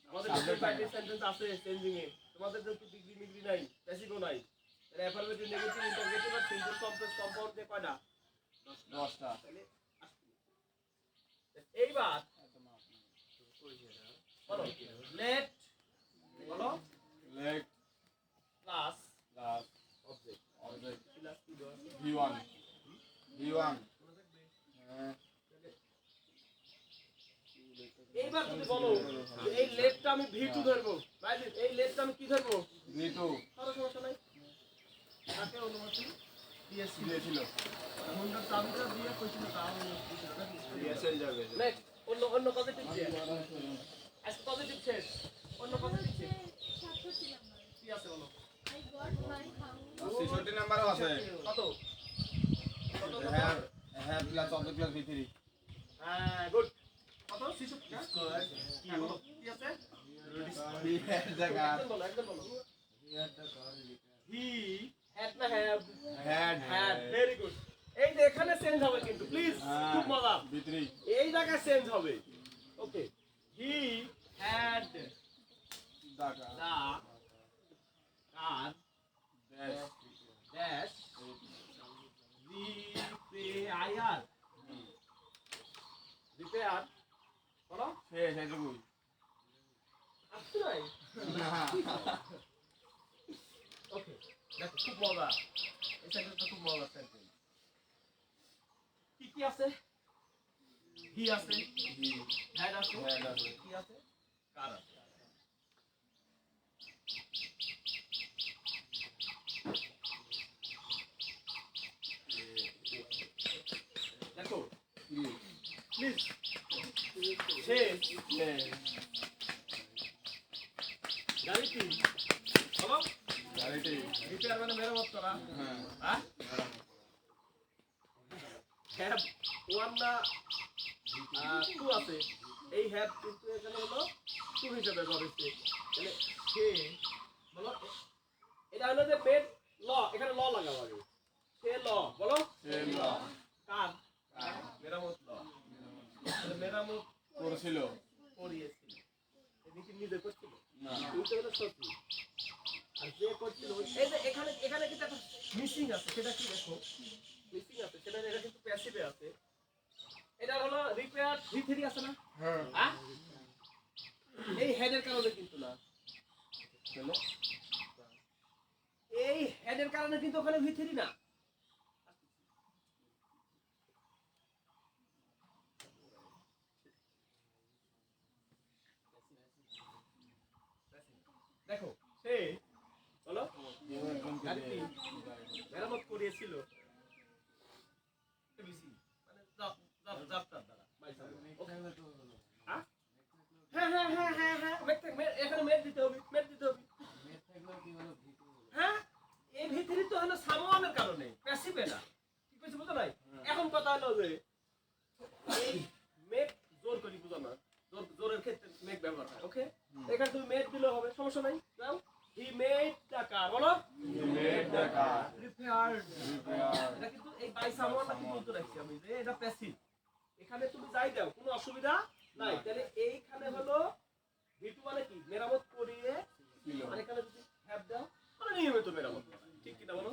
আমাদের ইম্পারেটিভ সেন্টেন্স আছে চেঞ্জিং এ তোমাদের তো ডিগ্রি মিগ্রি নাই প্যাসিভও নাই তাহলে অ্যাফার্মেটিভ নেগেটিভ ইন্টারগেটিভ আর সিম্পল কমপ্লেক্স কম্পাউন্ড দিয়ে কয়টা 10টা তাহলে এইবার বলো লেট বলো লেট প্লাস অবজেক্ট প্লাস কি দেওয়া v1 এইবার যদি বলো এই লেটটা আমি v2 ধরবো ভাই এই লেটটা আমি কি ধরবো v2 কোনো সমস্যা নাই তাকে অনুমতি দিয়েছিল মুন্ডা চাবিটা দিয়ে কইছিল তাও দিয়েছিল যাবে নেক্সট অন্য পজিটিভ দিয়ে আজকে পজিটিভ শেষ অন্য পজিটিভ শেষ 67 নাম্বার কি আছে বলো আই গট মাই হাউস 66 নাম্বারও আছে কত হ্যাঁ প্লাস অবজেক্ট প্লাস v3 হ্যাঁ গুড কত 66 হ্যাঁ বলো কি আছে একদম বলো হি হ্যাড না হ্যাড ভেরি গুড এই যে এখানে চেঞ্জ হবে কিন্তু প্লিজ খুব মজা v3 এই জায়গায় চেঞ্জ হবে okay he had the car dash repair বলো শেষ এইটুকুই আসছে নাই ওকে দেখো খুব মজা এই সেন্টেন্সটা খুব মজা সেন্টেন্স কি কি আছে হি আছে, হ্যাড আছে, হ্যাড আছে। কি আছে, কার আছে। দেখো প্লিজ, সে গাড়িটি বলো, গাড়িটি রিপেয়ার মানে মেরামত করা। হ্যাঁ হ্যাঁ, হ্যাভ ওয়ান না টু আছে, এই হ্যাভ কিন্তু এখানে হলো টু হিসেবে ব্যবহার হচ্ছে। তাহলে সে বলো, এটা হলো যে মেড ল, এখানে ল লাগাও আগে, সে ল বলো, কার, মেরামত ল, তাহলে মেরামত করেছিল করিয়েছিল, এদিকে নিজে করছিল না কিন্তু হলো সত্যি, আর যে করছিল এই যে এখানে এখানে কিন্তু একটা মিসিং আছে, সেটা কি দেখো, মিসিং আছে সেটা, এটা কিন্তু প্যাসিভে আছে। এটা হলো রিপেয়ার ভি3 আছে না, হ্যাঁ, এই হেডের কারণে কিন্তু না, তাহলে এই হেডের কারণে কিন্তু ওখানে ভি3 না। দেখো সে বলো, গাড়িটি মেরামত করিয়েছিল, মানে যাত্রার দ্বারা। হ্যাঁ হ্যাঁ হ্যাঁ হ্যাঁ হ্যাঁ, এখানে মেট দিতে হবে, মেট দিতে হবে। হ্যাঁ, এই ভিতরে তো হলো সামওয়ানের কারণে, প্যাসিভে না। কি কইছে বুঝো নাই? এখন কথা হলো যে এই মেক জোর করি বুঝো না, জোরের ক্ষেত্রে মেক ব্যবহার হয়। ওকে, এখানে তুমি মেক দিলে হবে, সমস্যা নাই। যাও, হি মেড দ্য কার বলো, রিপেয়ার্ড। এটা কিন্তু এই বাই সামওয়ানটা কি বলতে রাখছি আমি, যে এটা প্যাসিভ, এখানে তুমি যাই দাও কোনো অসুবিধা নাই। তাহলে এইখানে হলো ভিটু মানে কি, মেরামত করিয়ে, আর এখানে যদি হ্যাভ দাও মানে নিয়মিত মেরামত করা। ঠিক কিনা বলো,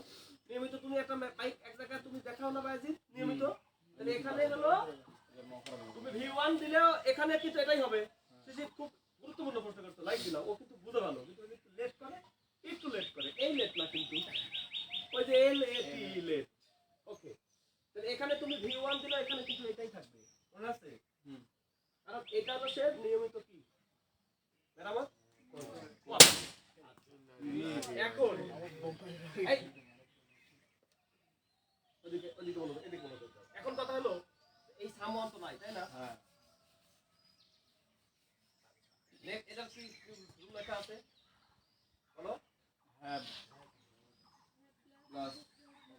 নিয়মিত তুমি একটা বাইক এক জায়গায় তুমি দেখাও না বাইজি নিয়মিত, তাহলে এখানে হলো তুমি ভি1 দিলেও এখানে কিন্তু এটাই হবে। সে খুব গুরুত্বপূর্ণ প্রশ্ন করতে লাইক দিলাম, ও কিন্তু বুঝে ভালো, কিন্তু একটু লেট করে, একটু লেট করে, এই লেট না কিন্তু, ওই যে এল এ টি লেট। ওকে, তাহলে এখানে তুমি ভি1 দিলে এখানে কিন্তু এটাই থাকবে, মনে আছে? কারণ এটা হলো সে নিয়মিত কি মেরামত করে। এখন এই ওদিকে ওদিকে বলো, এদিকে বলো। এখন কথা হলো এই সামওয়ান তো নাই, তাই না? হ্যাঁ এটা কি রুল লেখা আছে বলো, হ্যাভ প্লাস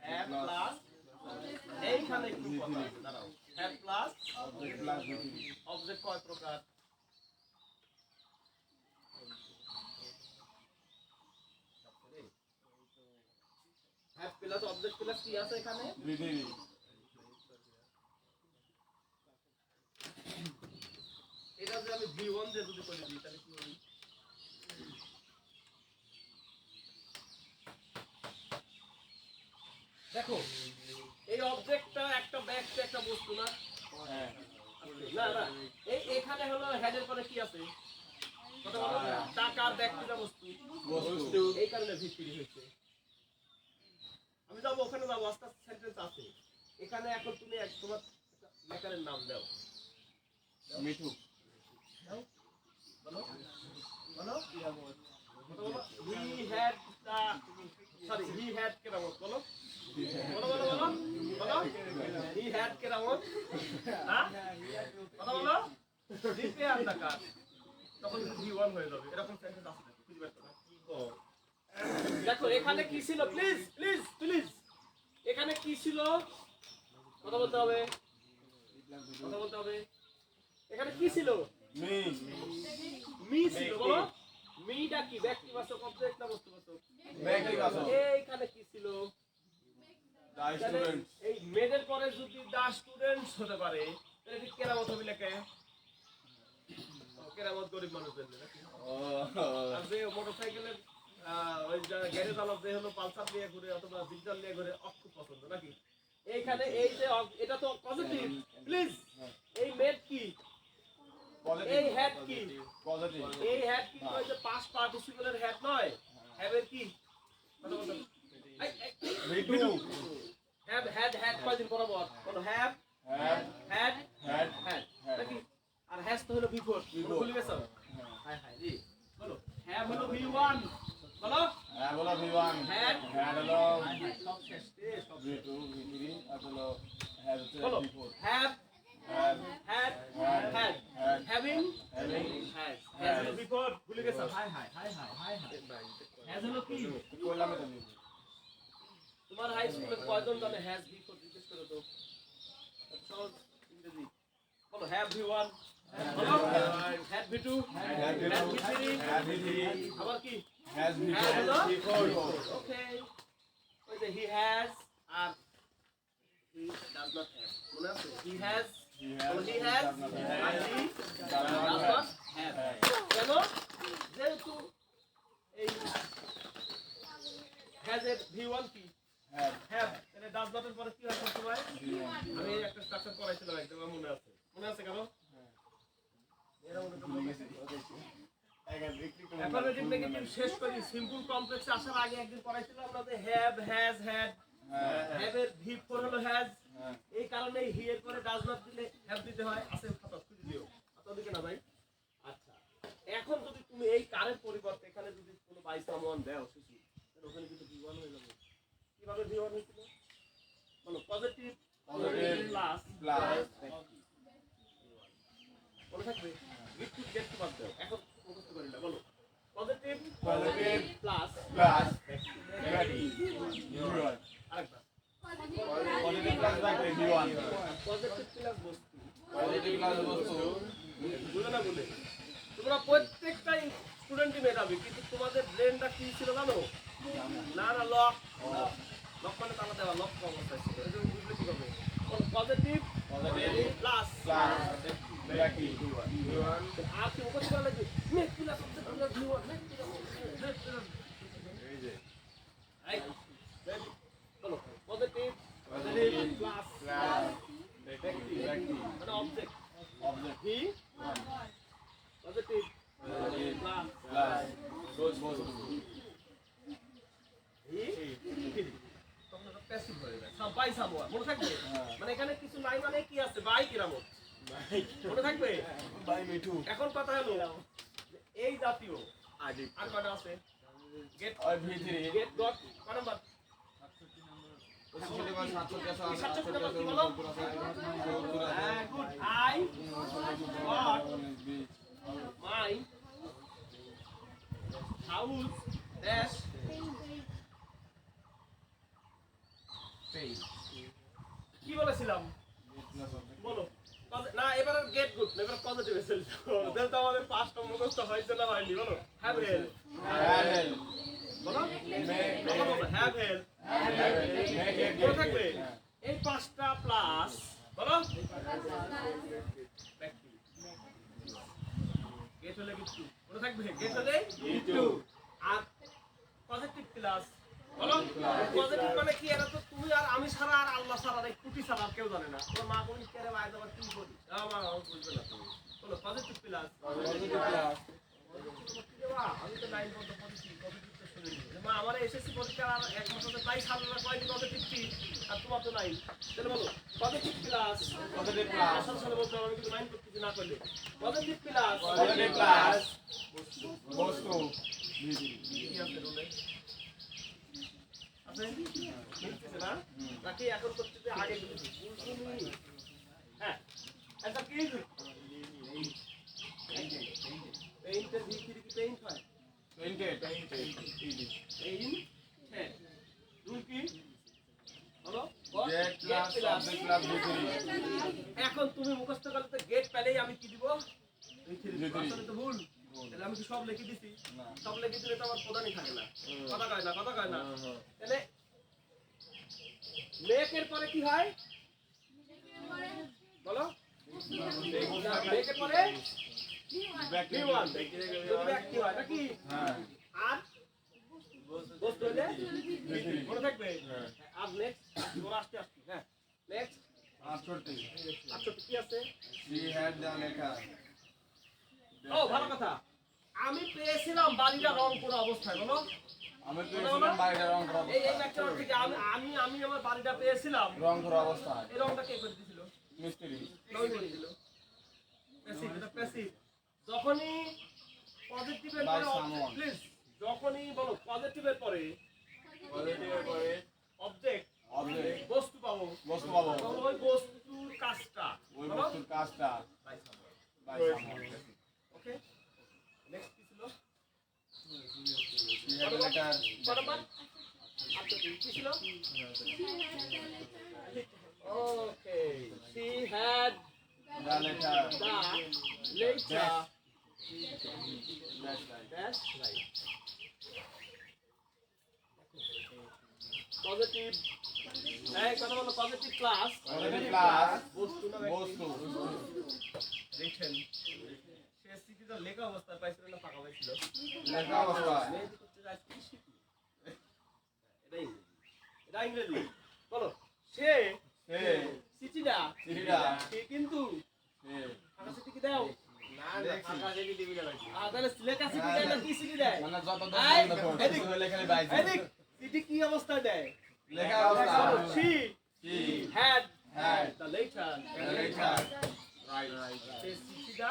হ্যাভ প্লাস, এইখানে একটু কথা আছে, দাঁড়াও, have plus object plus object কয় প্রকার? হ্যাভ প্লাস অবজেক্ট প্লাস কি আছে এখানে? ভিডিডি এটা যে আমি ভি1 দিয়ে যদি করে দিই তাহলে কি হবে? দেখো এই অবজেক্টটা একটা ব্যাগটা একটা বস্তু না, হ্যাঁ না না, এই এখানে হলো হেডের পরে কি আছে, কথা বলো, টাকার ব্যক্তিগত বস্তু, বস্তু এই কারণে ভিত্তি হয়েছে। আমি যাবো ওখানে, যাবো আস্তে আস্তে সেন্টেন্স আছে এখানে। এখন তুমি তোমার মেকারের নাম দাও, মিঠু বলো বলো বলো, he had the, sorry he had কেরামত, বলো বলো বলো বলো বলো, হি হ্যাড কেরামত, হ্যাঁ কথা বলো, রিপেয়ার দা কার, তখন ভি1 হয়ে যাবে। এরকম সেন্টেন্স আছে নাকি, খুঁজে বের করো। ও দেখো এখানে কি ছিল, প্লিজ প্লিজ প্লিজ, এখানে কি ছিল কথা বলতে হবে, কথা বলতে হবে। এখানে কি ছিল? মি মি ছিল, বলো মিটা কি ব্যক্তিবাচক অবজেক্ট না বস্তুবাচক? ব্যক্তিবাচক। এইখানে কি ছিল? দা তাহলে স্টুডেন্ট এই মেডের পরে যদি দা স্টুডেন্টস হতে পারে তাহলে কি কেরামত হবে লেখে? কেরামত গরিব মানুষদের নাকি? আর যে মোটরসাইকেলের ওই গ্যারেজ আলাপ যে হলো পালসার নিয়ে ঘুরে অথবা ডিজিটাল নিয়ে ঘুরে, খুব পছন্দ নাকি? এইখানে এই যে এটা তো পজিটিভ, প্লিজ এই মেড কি, এই হ্যাড কি, পজিটিভ এই হ্যাড কি ওই যে পাস্ট পার্টিসিপলের হ্যাড নয়, হ্যাভের কি কথা বলতে হবে? মিঠু হ্যাভ হ্যাড হ্যাড কয়দিন বরাবর, বলো have have had had had হলো বিফোর ভুলে গেছো হাই হাই জি বলো হ্যাভ হলো V1 বলো হ্যাঁ বলো V1 হ্যাড হ্যাঁ হলো হাই হাই সব শেষ রে সব V2 V3 আর হলো হ্যাঁ হচ্ছে বলো V4 হ্যাভ হ্যাঁ had Had. having Having. has হলো বিফোর ভুলে গেছো high high high high high high has হলো কি কইলাম এটা নিব তোমার হাই স্কুলে কয়জন জানে হ্যাজ বিফোর জিজ্ঞেস করো তো সহজ ইংরেজি বলো হ্যাভ V1 বলো হ্যাড V2 হ্যাড V3 হ্যাঁ V3 আবার কি has Hello? V4 ওকে ওই যে হি হ্যাজ আর হি ডাজ নট হ্যাভ মনে আছে হি হ্যাজ বলো হি হ্যাজ আর হি ডাজ নট হ্যাভ কেন যেহেতু এই হ্যাজ এর V1 কি হ্যাভ তাহলে ডাজ নট এর পরে কি হয় সব সময় আমি একটা স্ট্রাকচার করাইছিলাম একদম আমার মনে আছে কেন এরা মনে করে এখন যদি নেগেটিভ শেষ করি সিম্পল কমপ্লেক্সে আসার আগে একদিন পড়াইছিলাম আমরা যে হ্যাভ হ্যাজ হ্যাড হ্যাভ এর V4 হলো হ্যাজ এই কারণে হি এর পরে ডাজ নট দিলে হ্যাভ দিতে হয় আছে খাতা খুঁজে দিও আপনাদেরকে না ভাই আচ্ছা এখন যদি তুমি এই কারের পরিবর্তে এখানে যদি কোনো বাই সামওয়ান দাও শিশু তাহলে ওখানে কিন্তু V1 হয়ে যাবে কিভাবে V1 হয়েছিল বলো পজিটিভ প্লাস মনে থাকবে গেট টু বাদ দাও এখন মুখস্থ করি না বলো পজিটিভ প্লাস V1 আরেকটা positive plus V1 positive plus বস্তু পজিটিভ প্লাস বস্তু বুঝো না বলে তোমরা প্রত্যেকটাই স্টুডেন্টই মেধাবী কিন্তু তোমাদের ব্রেনটা কি ছিল জানো না না লক লক মানে তালা দেওয়া লক অবস্থায় ছিল এই জন্য বুঝলে কি হবে পজিটিভ প্লাস আর কি মুখস্থ করা লাগবে মেক প্লাস V1 মেক বলো পজিটিভ প্লাস মানে object V positive plus V তখন এটা প্যাসিভ হয়ে যায় বাই সামওয়ান মনে থাকবে মানে এখানে কিছু নাই মানে কি আছে বাই কিরামত মনে থাকবে বাই V2 এখন কথা হলো এই জাতীয় আর কয়টা আছে গেট আর V3 গেট ডট কয় number 67 good I got my house dash কি বলেছিলাম বলো না এবার গেট গুড এবার পজিটিভ এসেল তো আমাদের পাঁচটা মুখস্থ হয়েছে না হয়নি বলো হ্যাভ হেল বলো হ্যাভ হেল মনে থাকবে এই পাঁচটা প্লাস বলো গেট হলে কিছু মনে থাকবে গেট হলে কিছু আর পজিটিভ প্লাস বলো পজিটিভ মানে কি এটা তো তুমি আর আমি ছাড়া আর আল্লাহ ছাড়া আর কুটি ছাড়া আর কেউ জানে না তোমার মা কোন কেরে ভাই আবার কি বলি আমার বুঝবে না তুমি বলো পজিটিভ প্লাস আমি তো 9 পর্যন্ত পড়েছি পজিটিভ তো শুনে নিই মা আমার এসএসসি পরীক্ষা আর এক মাস হতে প্রায় সামনে কয়দিন পজিটিভ কি আর তোমার তো নাই তাহলে বলো পজিটিভ প্লাস আসল সালে বলতে আমি কিন্তু 9 করতেছি না করলে পজিটিভ প্লাস বস্তু কি আছে রোলে আছে মিলতেছে না নাকি এখন করতেছে আগে হ্যাঁ আচ্ছা কি পেইন্টের ভিতরে কি পেইন্ট হয় এখন তুমি মুখস্থ করতে গেট পেলেই আমি কি দিব তো ভুল তাহলে আমি কি সব লিখে দিছি সব লিখে দিলে তো আমার প্রধানই থাকে না কথা কয় না তাহলে মেকের পরে কি হয় বলো মেকের পরে V1 যদি ব্যাক কি হয় নাকি আর বস্তু হলে মনে থাকবে আর নেক্সট জীবন আসতে হ্যাঁ নেক্সট 68 কি আছে ও ভালো কথা আমি পেয়েছিলাম বাড়িটা রং করা অবস্থায় বলো আমি পেয়েছিলাম বাড়িটা রং করা এই ব্যাখ্যা থেকে আমি আমার বাড়িটা পেয়েছিলাম রং করা অবস্থায় এই রংটা কে করে দিয়েছিল মিস্ত্রি রং করে দিল প্যাসিভ এটা প্যাসিভ যখনই পজিটিভের By পরে someone. প্লিজ যখনই বলো পজিটিভের পরে পজিটিভের পরে অবজেক্ট অবজেক্ট বস্তু পাবো বস্তু পাবো তখন ওই বস্তুর কাজটা ওই বলো বস্তুর কাজটা by someone by someone okay next কি ছিল She had a letter. বরাবর আচ্ছা কি ছিল ওকে she had The letter. the later That's right. dash right positive এই কথা বলো পজিটিভ ক্লাস Positive class. বস্তু না বস্তু দেখছেন সে স্থিতিতে লেখা অবস্থায় পাইছিল না ফাঁকা পাইছিল লেখা অবস্থা মেহেদি করতে যায় কি শিখু এটা ইংরেজি বলো সে সে চিঠিটা চিঠিটা সে কিন্তু সে ফাঁকা চিঠি কি দাও দেখছি। তাহলে লেখা চিঠি দেয় না কি চিঠি দেয় মানে যত এই, দূর এদিক। লেখালে বাইছে এদিক চিঠি কি অবস্থায় দেয় লেখা অবস্থা she she had had the later the letter right সে চিঠিটা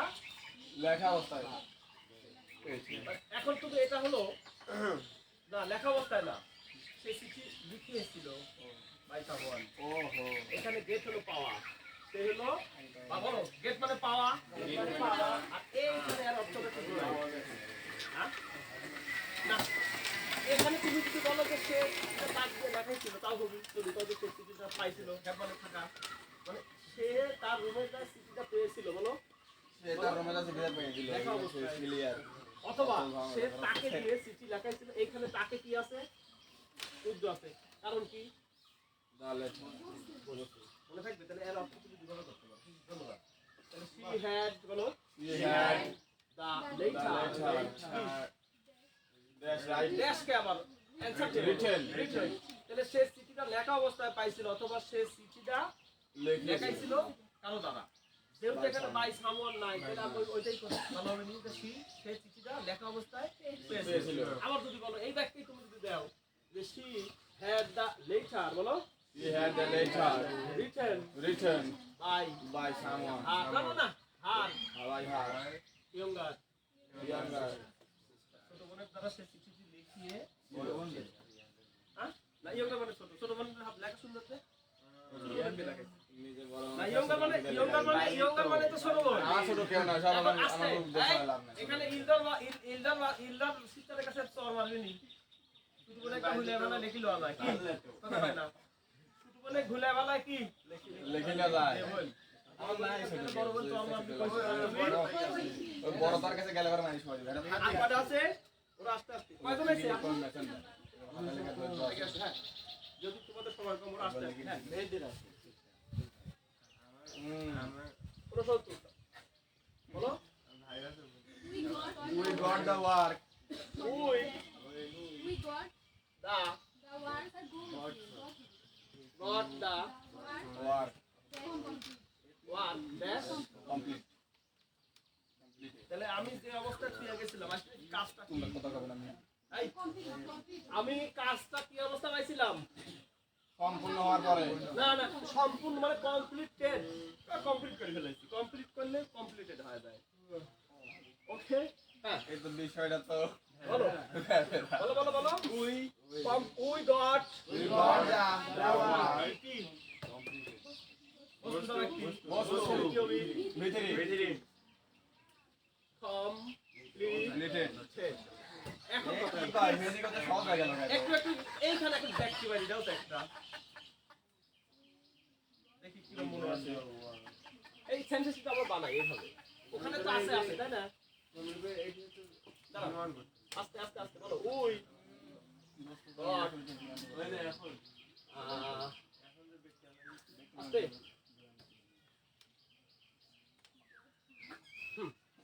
লেখা অবস্থায় এখন তুমি এটা হলো না লেখা অবস্থায় না সে চিঠি লিখে এসেছিল বাই সামওয়ান ওহো এখানে গেট হলো পাওয়া সে হলো বা বলো গেট মানে পাওয়া আর এইখানে আর অর্থটা কি হ্যাঁ না এখানে তুমি যদি বলো যে সে তার দিয়ে লেখাইছিল তাও হবে যদি তাদের সে চিঠিটা পাইছিল হ্যাঁ মানে থাকা মানে সে তার রুমের যা চিঠিটা পেয়েছিল বলো সে তার রুমে যাচ্ছে বিদায় পেয়ে দিল লেখা অবস্থায়। ক্লিয়ার অথবা সে তাকে দিয়ে চিঠি লেখাইছিল এইখানে তাকে কি আছে উর্দু আছে কারণ কি the letter মনে থাকবে তাহলে এর অর্থ তুমি দুভাবে করতে পারো ধন্যবাদ তাহলে she had বলো she had the the later letter that's right দেশকে আবার অ্যানসার Written. রিটেন তাহলে সে চিঠিটা লেখা অবস্থায় পাইছিল অথবা সে চিঠিটা লেখাইছিল কারো দ্বারা যেহেতু এখানে বাই সামওয়ান নাই তাহলে আমরা ওইটাই করব ভালো হবে নি যে সে চিঠিটা লেখা অবস্থায় পেয়েছিল পেয়েছিল। আবার যদি বলো এই ব্যক্তি তুমি যদি দাও যে she had the later বলো she had the letter written written by by someone না না না হার by her ইয়ঙ্গার younger ছোট বোনের দ্বারা সে চিঠিটি লিখিয়ে হ্যাঁ না ইয়ঙ্গার মানে ছোট বোনের লেখা সুন্দর তে নিজে বড় না ইয়ঙ্গার মানে তো ছোট বোন আমার ছোট কেউ না সব এখন আমার আস্তে, আমার দেশে এই, লাভ নাই এখানে ইলদার সিস্টারের কাছে চর মারবি নি ছোট বোনে একটা ঘুলে বেলা লিখিলো আলাই কি কথা হয় না ছোট বোনে ঘুলে বেলা কি লিখিলে যায় এ বল আমার নাই ছোট বড় বোন চর মারবি ওই বড় তার কাছে গেলে পরে মানুষ হয় এটা আর কয়টা আছে ওরা আস্তে আস্তে কয়জন আছে কোন মেসেঞ্জার ঠিক আছে হ্যাঁ যদি তোমাদের সময় কম ওরা আস্তে আস্তে হ্যাঁ মেয়েদের আছে ওরা সব তুলতা বলো we got the work we We got the the words are good. Got the work one dash complete তাহলে আমি যে অবস্থায় পেয়ে গেছিলাম আসলে কাজটা কি তোমরা কথা কবে না এই, আমি কাজটা কি অবস্থা পাইছিলাম সম্পূর্ণ হওয়ার পরে না না সম্পূর্ণ মানে কমপ্লিটেড কমপ্লিট করে ফেলেছি কমপ্লিট করলে কমপ্লিটেড হয়ে যায় ওকে হ্যাঁ এই তো বিষয়টা তো বলো বলো বলো বলো we goat we got the work কি বস্তু দ্বারা কি বস্তু। কি হবে ভিতরে কমপ্লিটেড এখন কথা কি কয় মেজি কথা সহজ হয়ে গেল একটু একটু এইখানে একটু দেখতে পারি দাও তো একটা দেখি কি মনে আছে এই সেন্টেন্সটা আমরা বানাই এইভাবে ওখানে তো আছে আছে তাই না দাঁড়াও। আস্তে আস্তে আস্তে বলো উই গট আস্তে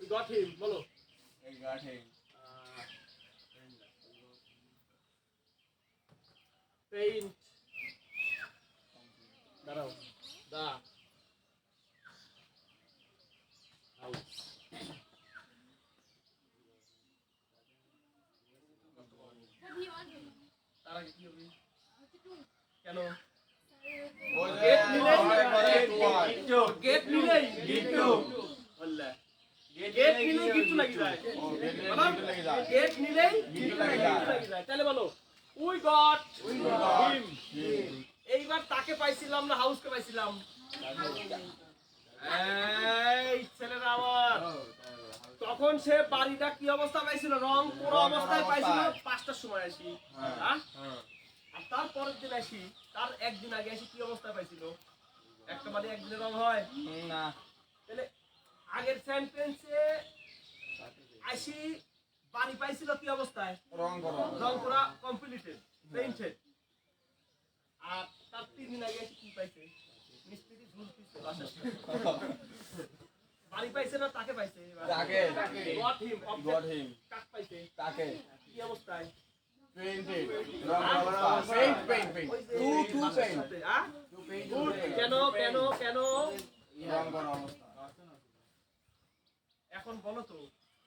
উই গট হিম বলো এই গাঠে পেইন্ট দাঁড়াও the house What do you want? তার আগে কি হবে কেন ওই গেট নিলেই ঘরে ঘরে তুই গেট নিলেই গিট্টু বললা গেট নিলেই গিফট লাগি যায় ও গেট বলো লেগে যায় গেট নিলেই গিফট গিফট লাগি যায়। লাগি যায় তাহলে বলো উই গট got হিম এইবার তাকে পাইছিলাম না হাউসকে পাইছিলাম এই ছেলেরা আমার তখন সে বাড়িটা কি অবস্থা পাইছিল রং পুরো অবস্থায় পাইছিল 5টার সময় আসি হ্যাঁ আর তার পরের দিন আসি তার একদিন আগে আসি কি অবস্থায় পাইছিল একটা বাড়ি একদিনে রং হয় না তাহলে আগের সেন্টেন্সে আসি বাড়ি পাইছিল কি অবস্থায় রং করো রং করা কমপ্লিটেড পেইন্টেড আর তার 3 দিন আগে আসি কি পাইছে মিস্ত্রি ঝুলতিছে বাসার বাড়ি পাইছে না তাকে পাইছে তাকে গট হিম got him কাক পাইছে তাকে কি অবস্থায় painted রং করা paint paint paint two paint হ্যাঁ কেন কেন কেন রং করা অবস্থা এখন বলো তো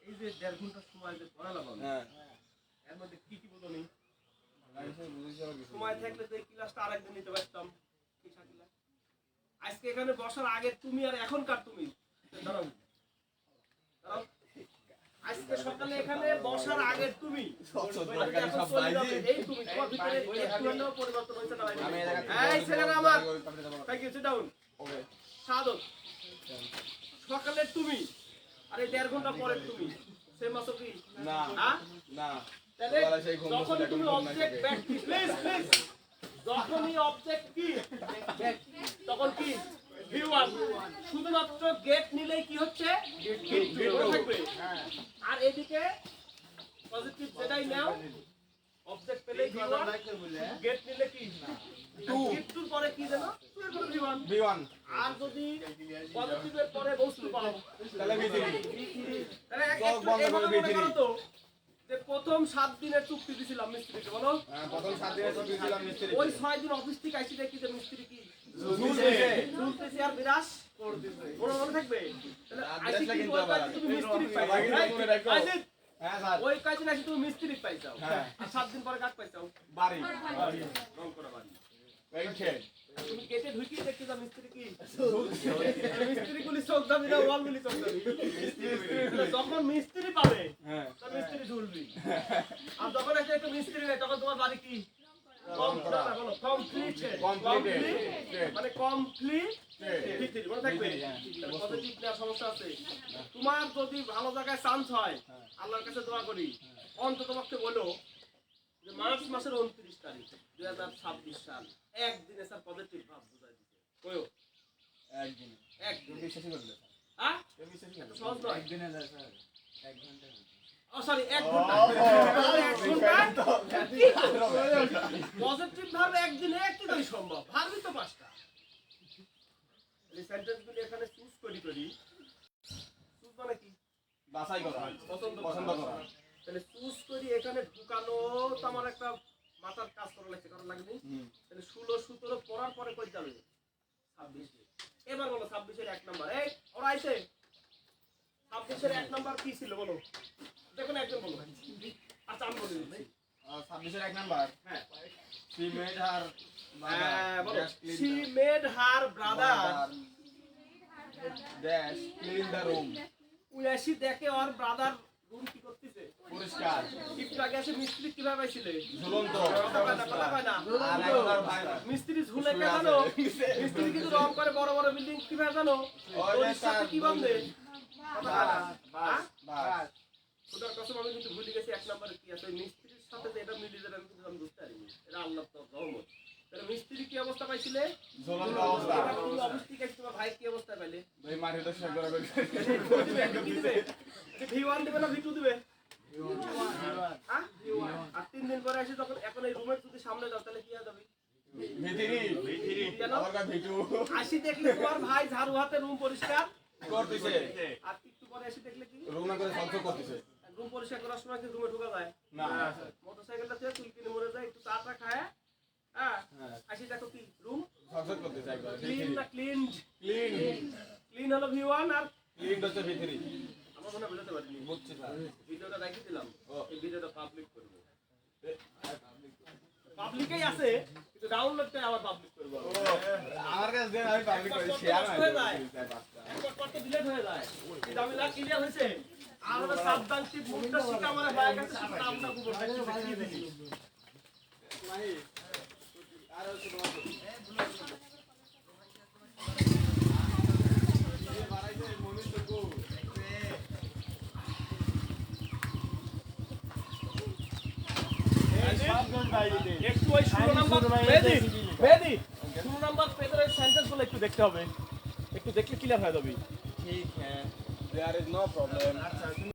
এই যে 1.5 ঘন্টা সময় যে পড়ালাম আমি, হ্যাঁ এর মধ্যে কি কি বলনি লাইসে বুঝেছি আর কিছু সময় থাকলে তো এই ক্লাসটা আরেকদিন নিতে পারতাম কি শাকিলা আজকে এখানে বসার আগে তুমি আর এখনকার তুমি দাঁড়াও দাঁড়াও আজকে সকালে এখানে বসার আগে তুমি সরকারি সব বাইজি এই তুমি তোমার ভিতরে একটু পরিবর্তন হয়েছে না আমি এই জায়গা এই ছেলেরা আমার thank you sit down okay Sadat সকালে তুমি আর এই 1.5 ঘন্টা পরে তুমি সেম আছো কি না হ্যাঁ না তাহলে সকালে সেই ঘুম যখন বসে তুমি এখন ঘুম নাই অবজেক্ট থেকে। ব্যাক প্লিজ প্লিজ যখনই অবজেক্ট কি তখন কি ভিউয়ার শুধুমাত্র গেট নিলেই কি হচ্ছে গেট থাকবে আর এদিকে পজিটিভ যেটাই নাও অবজেক্ট পেলে ভিউয়ার গেট নিলে কি গেটটুর পরে কি জানো টু এর পরে ভিউয়ার B1 আর যদি পজিটিভের পরে বস্তু পাও তাহলে ভিতরি তাহলে চোখ বন্ধ করে মনে ভিতরি। করো তো যে প্রথম 7 দিনের চুক্তি দিছিলাম মিস্ত্রিকে বলো প্রথম 7 দিনে তো দিয়েছিলাম মিস্ত্রি ওই 6 দিন অফিস থেকে আইছি দেখি যে মিস্ত্রি কি ঝুলতেছে। ঝুলতেছে আর বিরাস মনে থাকবে তাহলে আর আইছি বিরাস কি কিন্তু ওই আবার কাজে তুমি মিস্ত্রি এই পাইছো রকম right? মনে রাখো। আইজিৎ, হ্যাঁ স্যার ওই কাজে নাকি তুমি মিস্ত্রি পাইছো হ্যাঁ। আর 7 দিন পরে কাজ পাইছো বাড়ি রং করা বাড়ি পেইন্টেড তুমি গেটে ঢুকি দেখি যে মিস্ত্রি কি মিস্ত্রি গুলি চোখ দাবি না ওয়াল গুলি চোখ দাবি যখন মিস্ত্রি পাবে হ্যাঁ তখন মিস্ত্রি ঝুলবি আর যখন একটা একটু মিস্ত্রি নেই তখন তোমার বাড়ি কি রং করা। Completed Completed. মানে কমপ্লিট ভিতরি মনে থাকবে ভিতরি, হ্যাঁ। পজিটিভ নেওয়ার সমস্যা আছে তোমার যদি ভালো জায়গায় চান্স হয় আল্লাহর কাছে দোয়া করি অন্তত পক্ষে বলো যে মার্চ মাসের 29 তারিখ 2026 সাল একদিনে স্যার পজিটিভ ভাব বুঝাই দিতে কয়ো একদিন একদিন বিশ্বাসই করলে হ্যাঁ বিশ্বাসই এত করলে সহজ নয় একদিনে যায় স্যার 1 ঘন্টা ও সরি 1 ঘন্টা তাহলে 1 ঘন্টা পজিটিভ ভাবে একদিনে কি করে সম্ভব ভাবই তো পাঁচটা এই সেন্টেন্সগুলো এখানে চুজ করি চুজ মানে কি বাছাই করা পছন্দ পছন্দ করা তাহলে চুজ করি এখানে ঢুকানো তো আমার একটা মাথার কাজ করা লাগছে কারণ লাগবে তাহলে 16 17 পড়ার পরে কই যাবে 26 এবার বলো 26 এর 1 নাম্বার এই ওরা আইছে 26 এর 1 নাম্বার কি ছিল বলো দেখুন একজন বলো আচ্ছা আমি বলি দিচ্ছি 26 এর 1 নাম্বার হ্যাঁ she made her বলো dash clean she made her brother dash clean the room উয়াসি দেখে ওর ব্রাদার রুম কি করতেছে পরিষ্কার একটু আগে এসে মিস্ত্রি কিভাবে পাইছিল ঝুলন্ত কথা কয় না আর এখন আর ভাই না। মিস্ত্রি ঝুলে কে জানো মিস্ত্রি কিন্তু রং করে বড় বড় বিল্ডিং কিভাবে জানো ওই যে ওর সাথে কি বান্ধে কথা কয় না বাস বাস খুদার কসম আমি কিন্তু ভুলে গেছি 1 নম্বরে কি আছে ওই মিস্ত্রির সাথে যে এটা মিলিয়ে যাবে আমি কিন্তু আমি বুঝতে পারিনি এটা আল্লাহর রহমত তাহলে মিস্ত্রি কি অবস্থা পাইছিলে ঝুলন্ত অবস্থা তুমি অফিস থেকে এসে তোমার ভাই কি অবস্থা পাইলে ভাই মাটি তো শেষ করে কি দিবে V1 দিবে না V2 দিবে হ্যাঁ আর 3 দিন পরে এসে যখন এখন এই রুমের যদি সামনে যাও তাহলে কি হবে ভিতরি কেন আমার কাছে ভিটু আসি দেখলে তোমার ভাই ঝাড়ু হাতে রুম পরিষ্কার করতেছে আর একটু পরে এসে দেখলে কি রুমে করে সংস করতেছে রুম পরিষ্কার করার সময় কি রুমে ঢোকা যায় না মোটরসাইকেলটা থেকে তুই কিনে মরে যায় একটু চাটা খায় হ্যাঁ আসি দেখো কি রুম সংস করতেছে একবার ক্লিন না ক্লিন ক্লিন ক্লিন হলো V1 আর ক্লিন হচ্ছে ভিতরি আমরা মনে বুঝতে পারিনি বুঝছি স্যার ভিডিওটা রেখে দিলাম এই ভিডিওটা পাবলিক করব পাবলিকেই আছে কিন্তু ডাউনলোডটা আবার পাবলিক করব আমার কাছে দেন আমি পাবলিক করি শেয়ার একবার করতে ডিলিট হয়ে যায় এই ঝামেলা ক্লিয়ার হয়েছে আমরা সাবধানশিপ মুখটা শিখা আমার হয়ে গেছে শুধু নামটা গুগলটা শিখিয়ে দিই আর হচ্ছে তোমার একটু ওই 16 নাম্বার মেহেদি মেহেদি 16 নাম্বার পেজের ওই সেন্টেন্সগুলো একটু দেখতে হবে একটু দেখলে ক্লিয়ার হয়ে যাবে ঠিক হ্যাঁ দেয়ার ইজ নো প্রবলেম